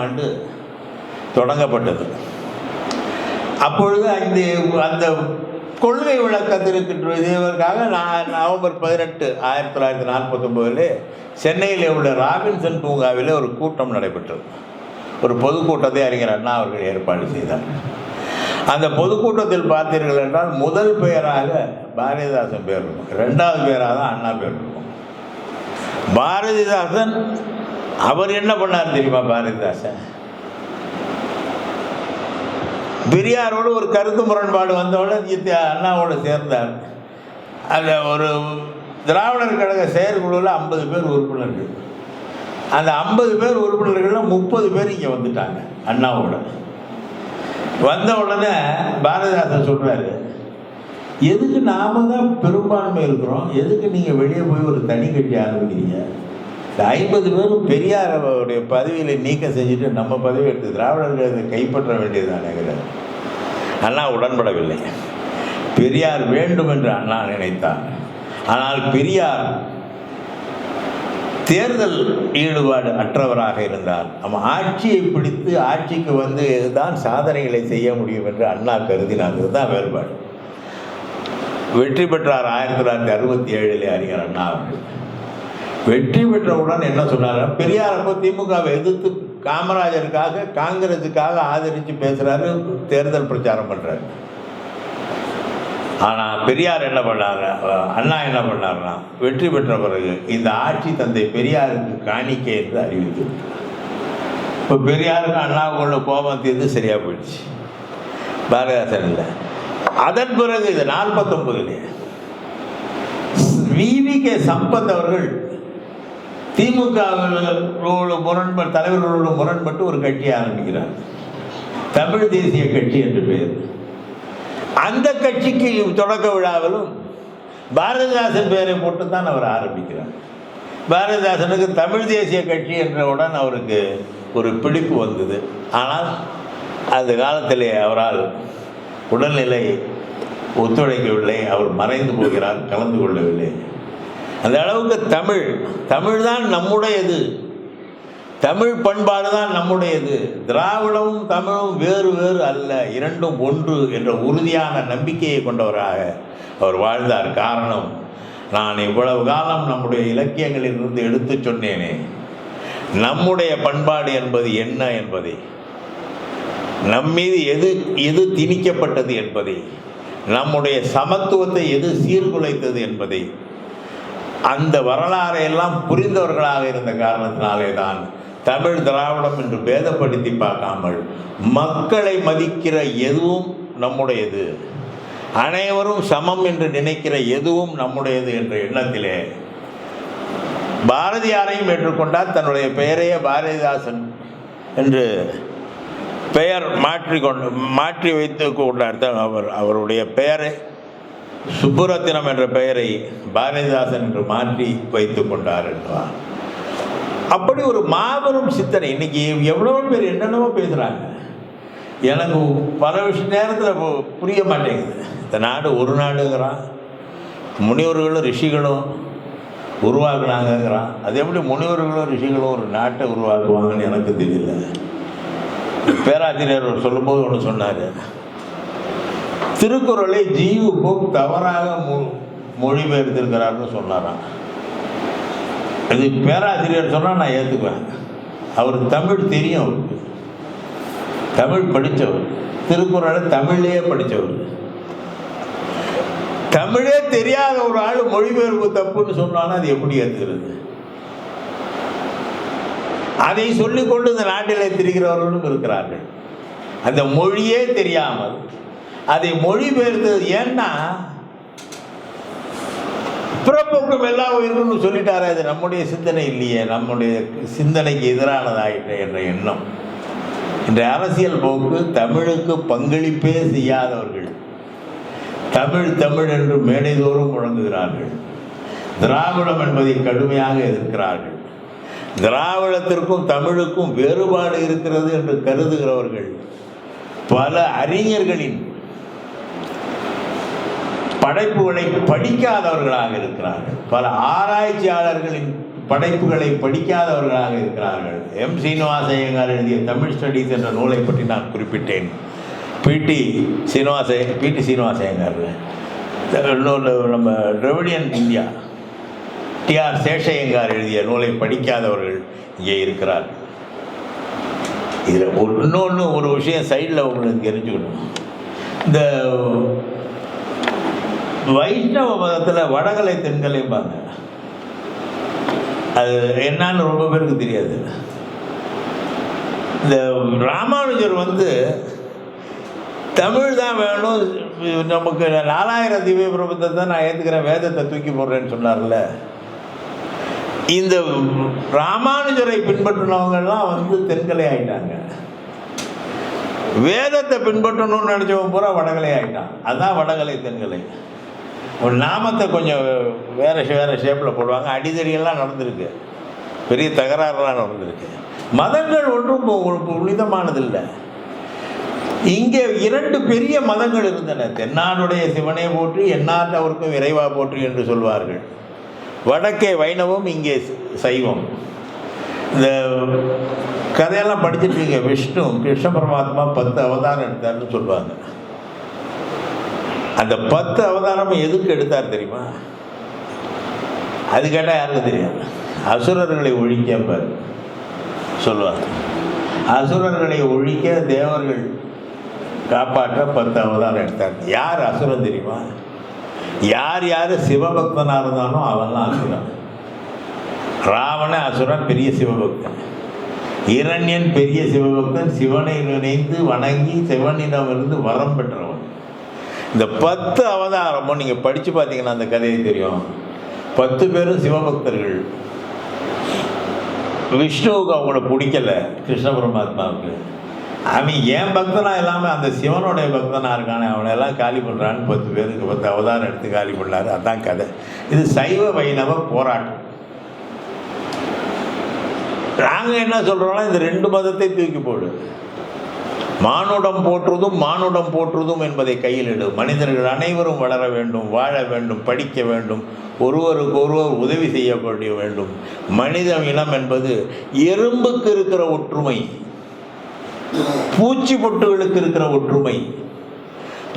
தொடங்கப்பட்டது. அப்பொழுது அந்த கொள்கை விளக்கத்திற்காக நவம்பர் 18, 1949 சென்னையில் உள்ள ராபின்சன் பூங்காவில் ஒரு கூட்டம் நடைபெற்றது. ஒரு பொதுக்கூட்டத்தை அறிஞர் அண்ணா அவர்கள் ஏற்பாடு செய்தார். அந்த பொதுக்கூட்டத்தில் பார்த்தீர்கள் என்றால் முதல் பெயராக பாரதிதாசன் பேர் இருக்கும், 2வது பெயராக தான் அண்ணா பேர் இருக்கும். பாரதிதாசன் அவர் என்ன பண்ணார் தெரியுமா? பாரதிதாசன் பெரியாரோடு ஒரு கருத்து முரண்பாடு வந்தவுடன் அண்ணாவோடு சேர்ந்தார். அந்த ஒரு திராவிடர் கழக செயற்குழுவில் 50 பேர் உறுப்பினர்கள். அந்த 50 பேர் உறுப்பினர்கள் 30 பேர் இங்கே வந்துட்டாங்க. அண்ணாவோட வந்த உடனே பாரதிதாசன் சொல்கிறாரு, எதுக்கு நாம தான் பெரும்பான்மை இருக்கிறோம், எதுக்கு நீங்கள் வெளியே போய் ஒரு தனி கட்சி ஆரம்பிக்கிறீங்க? இந்த 50 பேரும் பெரியாருடைய பதவியில் நீக்கம் செஞ்சுட்டு நம்ம பதவி எடுத்து திராவிடர்களை கைப்பற்ற வேண்டியதுதானேங்கிறார். அண்ணா உடன்படவில்லை. பெரியார் வேண்டும் என்று அண்ணா நினைத்தார். ஆனால் பெரியார் தேர்தல் ஈடுபாடு அற்றவராக இருந்தார். நம்ம ஆட்சியை பிடித்து ஆட்சிக்கு வந்து தான் சாதனைகளை செய்ய முடியும் என்று அண்ணா கருதினார். இதுதான் வேறுபாடு. வெற்றி பெற்றார் 1967 அறிஞர் அண்ணா அவர்கள். வெற்றி பெற்றவுடன் என்ன சொன்னார்? பெரியார் அப்போ திமுகவை எதிர்த்து காமராஜருக்காக காங்கிரஸுக்காக ஆதரித்து பேசுகிறாரு, தேர்தல் பிரச்சாரம் பண்ணுறாரு. ஆனால் பெரியார் என்ன பண்ணார், அண்ணா என்ன பண்ணார்னா, வெற்றி பெற்ற பிறகு இந்த ஆட்சி தந்தை பெரியாருக்கு காணிக்கை என்று அறிவித்து விட்டார். இப்போ பெரியாருக்கு அண்ணாவுக்குள்ள கோபம் தீர்ந்து சரியாக போயிடுச்சு. பாரதிதாசன் இல்லை. அதன் பிறகு இது 49 VVK சம்பத் அவர்கள் திமுகவோடு தலைவர்களோடு முரண்பட்டு ஒரு கட்சியை ஆரம்பிக்கிறார். தமிழ் தேசிய கட்சி என்று பெயர். அந்த கட்சிக்கு தொடக்க விழாவிலும் பாரதிதாசன் பெயரை போட்டு தான் அவர் ஆரம்பிக்கிறார். பாரதிதாசனுக்கு தமிழ் தேசிய கட்சி என்றவுடன் அவருக்கு ஒரு பிடிப்பு வந்தது. ஆனால் அந்த காலத்திலே அவரால் உடல்நிலை ஒத்துழைக்கவில்லை. அவர் மறைந்து போகிறார், கலந்து கொள்ளவில்லை. அந்த அளவுக்கு தமிழ் தான் நம்முடையது, தமிழ் பண்பாடு தான் நம்முடையது, திராவிடமும் தமிழும் வேறு வேறு அல்ல, இரண்டும் ஒன்று என்ற உறுதியான நம்பிக்கையை கொண்டவராக அவர் வாழ்ந்தார். காரணம், நான் இவ்வளவு காலம் நம்முடைய இலக்கியங்களிலிருந்து எடுத்து சொன்னேனே, நம்முடைய பண்பாடு என்பது என்ன என்பதை, நம்மீது எது திணிக்கப்பட்டது என்பதை, நம்முடைய சமத்துவத்தை எது சீர்குலைத்தது என்பதை, அந்த வரலாறை எல்லாம் புரிந்தவர்களாக இருந்த காரணத்தினாலே தான் தமிழ் திராவிடம் என்று பேதப்படுத்தி பார்க்காமல் மக்களை மதிக்கிற எதுவும் நம்முடையது, அனைவரும் சமம் என்று நினைக்கிற எதுவும் நம்முடையது என்ற எண்ணத்திலே பாரதியாரையும் ஏற்றுக்கொண்டார். தன்னுடைய பெயரையே பாரதிதாசன் என்று பெயர் மாற்றி வைத்து கொண்டார். அவருடைய பெயரை சுப்புரத்தினம் என்ற பெயரை பாரதிதாசன் என்று மாற்றி வைத்து கொண்டார் என்றார். அப்படி ஒரு மாபெரும் சிந்தனை. இன்னைக்கு எவ்வளோ பேர் என்னென்னவோ பேசுகிறாங்க. எனக்கு பல நேரத்தில் புரிய மாட்டேங்குது. இந்த நாடு ஒரு நாடுங்கிறான், முனிவர்களும் ரிஷிகளும் உருவாக்குனாங்கிறான். அது எப்படி முனிவர்களும் ரிஷிகளும் ஒரு நாட்டை உருவாக்குவாங்கன்னு எனக்கு தெரியல. பேராசிரியர் சொல்லும்போது ஒன்று சொன்னார், திருக்குறளை ஜீவு போக் தவறாக மொழிபெயர்த்திருக்கிறார்னு சொன்னாராம். அது பேராசிரியர் சொன்னால் நான் ஏற்றுக்குவேன். அவர் தமிழ் தெரியும், அவருக்கு தமிழ் படித்தவர், திருக்குறளை தமிழ்லேயே படித்தவர். தமிழே தெரியாத ஒரு ஆள் மொழிபெயர்ப்பு தப்புன்னு சொன்னாலும் அது எப்படி ஏற்றுக்கிறது? அதை சொல்லிக்கொண்டு இந்த நாட்டிலே திரிகிறவர்களும் இருக்கிறார்கள். அந்த மொழியே தெரியாமல் அதை மொழிபெயர்த்தது. ஏன்னா பிறப்புக்கும் எல்லா உயிருக்கும் சொல்லிட்டாரே, அது நம்முடைய சிந்தனை இல்லையே, நம்முடைய சிந்தனைக்கு எதிரானதாயிற்று என்ற எண்ணம். இன்றைய அரசியல் போக்கு தமிழுக்கு பங்களிப்பே செய்யாதவர்கள் தமிழ் என்று மேடைதோறும் முழங்குகிறார்கள். திராவிடம் என்பதை கடுமையாக எதிர்க்கிறார்கள். திராவிடத்திற்கும் தமிழுக்கும் வேறுபாடு இருக்கிறது என்று கருதுகிறவர்கள் பல அறிஞர்களின் படைப்புகளை படிக்காதவர்களாக இருக்கிறார்கள். பல ஆராய்ச்சியாளர்களின் படைப்புகளை படிக்காதவர்களாக இருக்கிறார்கள். எம். சீனிவாச ஐயங்கார் எழுதிய தமிழ் ஸ்டடீஸ் என்ற நூலை பற்றி நான் குறிப்பிட்டேன். பிடி சீனிவாச ஐயங்கார், இன்னொன்று நம்ம டிராவிடியன் இந்தியா டிஆர் சேஷையங்கார் எழுதிய நூலை படிக்காதவர்கள் இங்கே இருக்கிறார்கள். இதில் இன்னொன்று ஒரு விஷயம் சைடில் உங்களுக்கு தெரிஞ்சுக்கணும். இந்த வைஷ்ணவ மதத்தில் வடகலை தென்கலைம்பாங்க. அது என்னன்னு ரொம்ப பேருக்கு தெரியாது. இந்த ராமானுஜர் தமிழ் தான் வேணும், நமக்கு 4000 திவ்ய பிரபந்தத்தை நான் ஏற்றுக்கிறேன், வேதத்தை தூக்கி போடுறேன்னு சொன்னார்ல. இந்த ராமானுஜரை பின்பற்றினவங்கெல்லாம் தென்கலை ஆகிட்டாங்க. வேதத்தை பின்பற்றணும்னு நினச்சவங்க பூரா வடகலை ஆகிட்டான். அதுதான் வடகலை தென்கலை. ஒரு நாமத்தை கொஞ்சம் வேறு ஷேப்பில் போடுவாங்க. அடிதடியெல்லாம் நடந்திருக்கு, பெரிய தகராறுலாம் நடந்திருக்கு. மதங்கள் ஒன்றும் புனிதமானதில்லை. இங்கே 2 பெரிய மதங்கள் இருந்தன. தென்னாடுடைய சிவனே போற்றி, எந்நாட்டவருக்கும் இறைவா போற்றி என்று சொல்வார்கள். வடக்கே வைணவம், இங்கே சைவம். இந்த கதையெல்லாம் படிச்சுட்டு விஷ்ணு கிருஷ்ண பரமாத்மா 10 அவதாரம் எடுத்தார்னு சொல்லுவாங்க. அந்த 10 அவதாரமும் எதுக்கு எடுத்தார் தெரியுமா? அது கேட்டால் யாருக்கு தெரியும்? அசுரர்களை ஒழிக்க சொல்லுவாங்க. அசுரர்களை ஒழிக்க, தேவர்கள் காப்பாற்ற 10 அவதாரம் எடுத்தார். யார் அசுரன் தெரியுமா? யார் சிவபக்தனாக இருந்தானோ அவன்லாம் அசுரன். ராவண அசுரன் பெரிய சிவபக்தன். இரண்யன் பெரிய சிவபக்தன், சிவனை நினைந்து வணங்கி சிவனிடமிருந்து வரம் பெற்றவன். இந்த 10 அவதாரமும் நீங்கள் படித்து பார்த்தீங்கன்னா அந்த கதையை தெரியும். 10 பேரும் சிவபக்தர்கள். விஷ்ணுவுக்கு அவங்கள பிடிக்கலை, கிருஷ்ண பரமாத்மாவுக்கு. அவன் ஏன் பக்தனாக இல்லாமல் அந்த சிவனுடைய பக்தனாக இருக்கானே, அவனையெல்லாம் காலி பண்ணுறான்னு 10 பேருக்கு 10 அவதாரம் எடுத்து காலி பண்ணார். அதான் கதை. இது சைவ வைணவ போராட்டம். நாங்கள் என்ன சொல்கிறோம்னா, இந்த 2 மதத்தை தூக்கி போடு. மானுடம் போற்றுதும் என்பதை கையில் எடு. மனிதர்கள் அனைவரும் வளர வேண்டும், வாழ வேண்டும், படிக்க வேண்டும், ஒருவருக்கு ஒருவர் உதவி செய்யக்கூடிய வேண்டும். மனித இனம் என்பது எறும்புக்கு இருக்கிற ஒற்றுமை, பூச்சி பொட்டுகளுக்கு இருக்கிற ஒற்றுமை,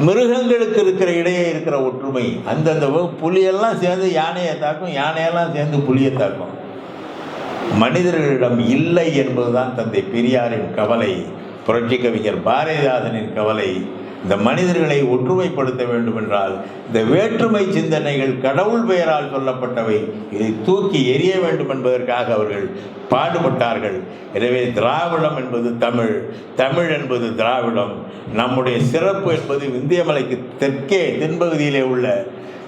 மிருகங்களுக்கு இடையே இருக்கிற ஒற்றுமை. அந்தந்த புலியெல்லாம் சேர்ந்து யானையை தாக்கும், யானையெல்லாம் சேர்ந்து புலியை தாக்கும். மனிதர்களிடம் இல்லை என்பதுதான் தந்தை பெரியாரின் கவலை, புரட்சி கவிஞர் பாரதிதாசனின் கவலை. இந்த மனிதர்களை ஒற்றுமைப்படுத்த வேண்டும் என்றால் இந்த வேற்றுமை சிந்தனைகள் கடவுள் பெயரால் சொல்லப்பட்டவை, இதை தூக்கி எறிய வேண்டும் என்பதற்காக அவர்கள் பாடுபட்டார்கள். எனவே திராவிடம் என்பது தமிழ், தமிழ் என்பது திராவிடம். நம்முடைய சிறப்பு என்பது விந்தியமலைக்கு தெற்கே தென்பகுதியிலே உள்ள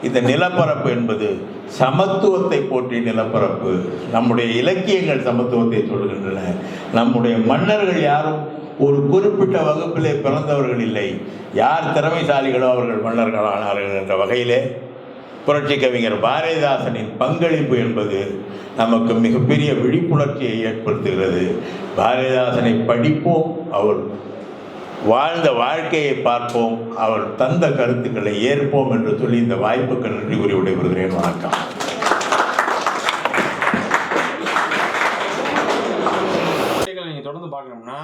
இந்த நிலப்பரப்பு என்பது சமத்துவத்தை போற்றிய நிலப்பரப்பு. நம்முடைய இலக்கியங்கள் சமத்துவத்தை சொல்கின்றன. நம்முடைய மன்னர்கள் யாரும் ஒரு குறிப்பிட்ட வகுப்பிலே பிறந்தவர்கள் இல்லை. யார் திறமைசாலிகளோ அவர்கள் மன்னர்களானார்கள் என்ற வகையிலே புரட்சி கவிஞர் பாரதிதாசனின் பங்களிப்பு என்பது நமக்கு மிகப்பெரிய விழிப்புணர்ச்சியை ஏற்படுத்துகிறது. பாரதிதாசனை படிப்போம், அவர் வாழ்ந்த வாழ்க்கையை பார்ப்போம், அவர் தந்த கருத்துக்களை ஏற்போம் என்று சொல்லி இந்த வாய்ப்புக்கு நன்றி கூறி விடைபெறுகிறேன். வணக்கம். நீங்கள் தொடர்ந்து பார்க்கணும்னா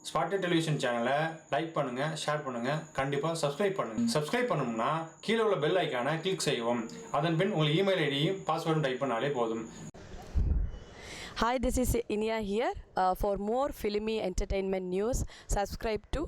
ஸ்பாட்லைட் டெலிவிஷன் சேனலை லைக் பண்ணுங்கள், ஷேர் பண்ணுங்கள், கண்டிப்பாக சப்ஸ்கிரைப் பண்ணுங்கள். சப்ஸ்கிரைப் பண்ணணும்னா கீழே உள்ள பெல் ஐக்கானை கிளிக் செய்யவும். அதன் பின் உங்கள் இமெயில் ஐடியும் பாஸ்வேர்டும் டைப் பண்ணாலே போதும். Hi, this is Inia here. For more filmy entertainment news, subscribe to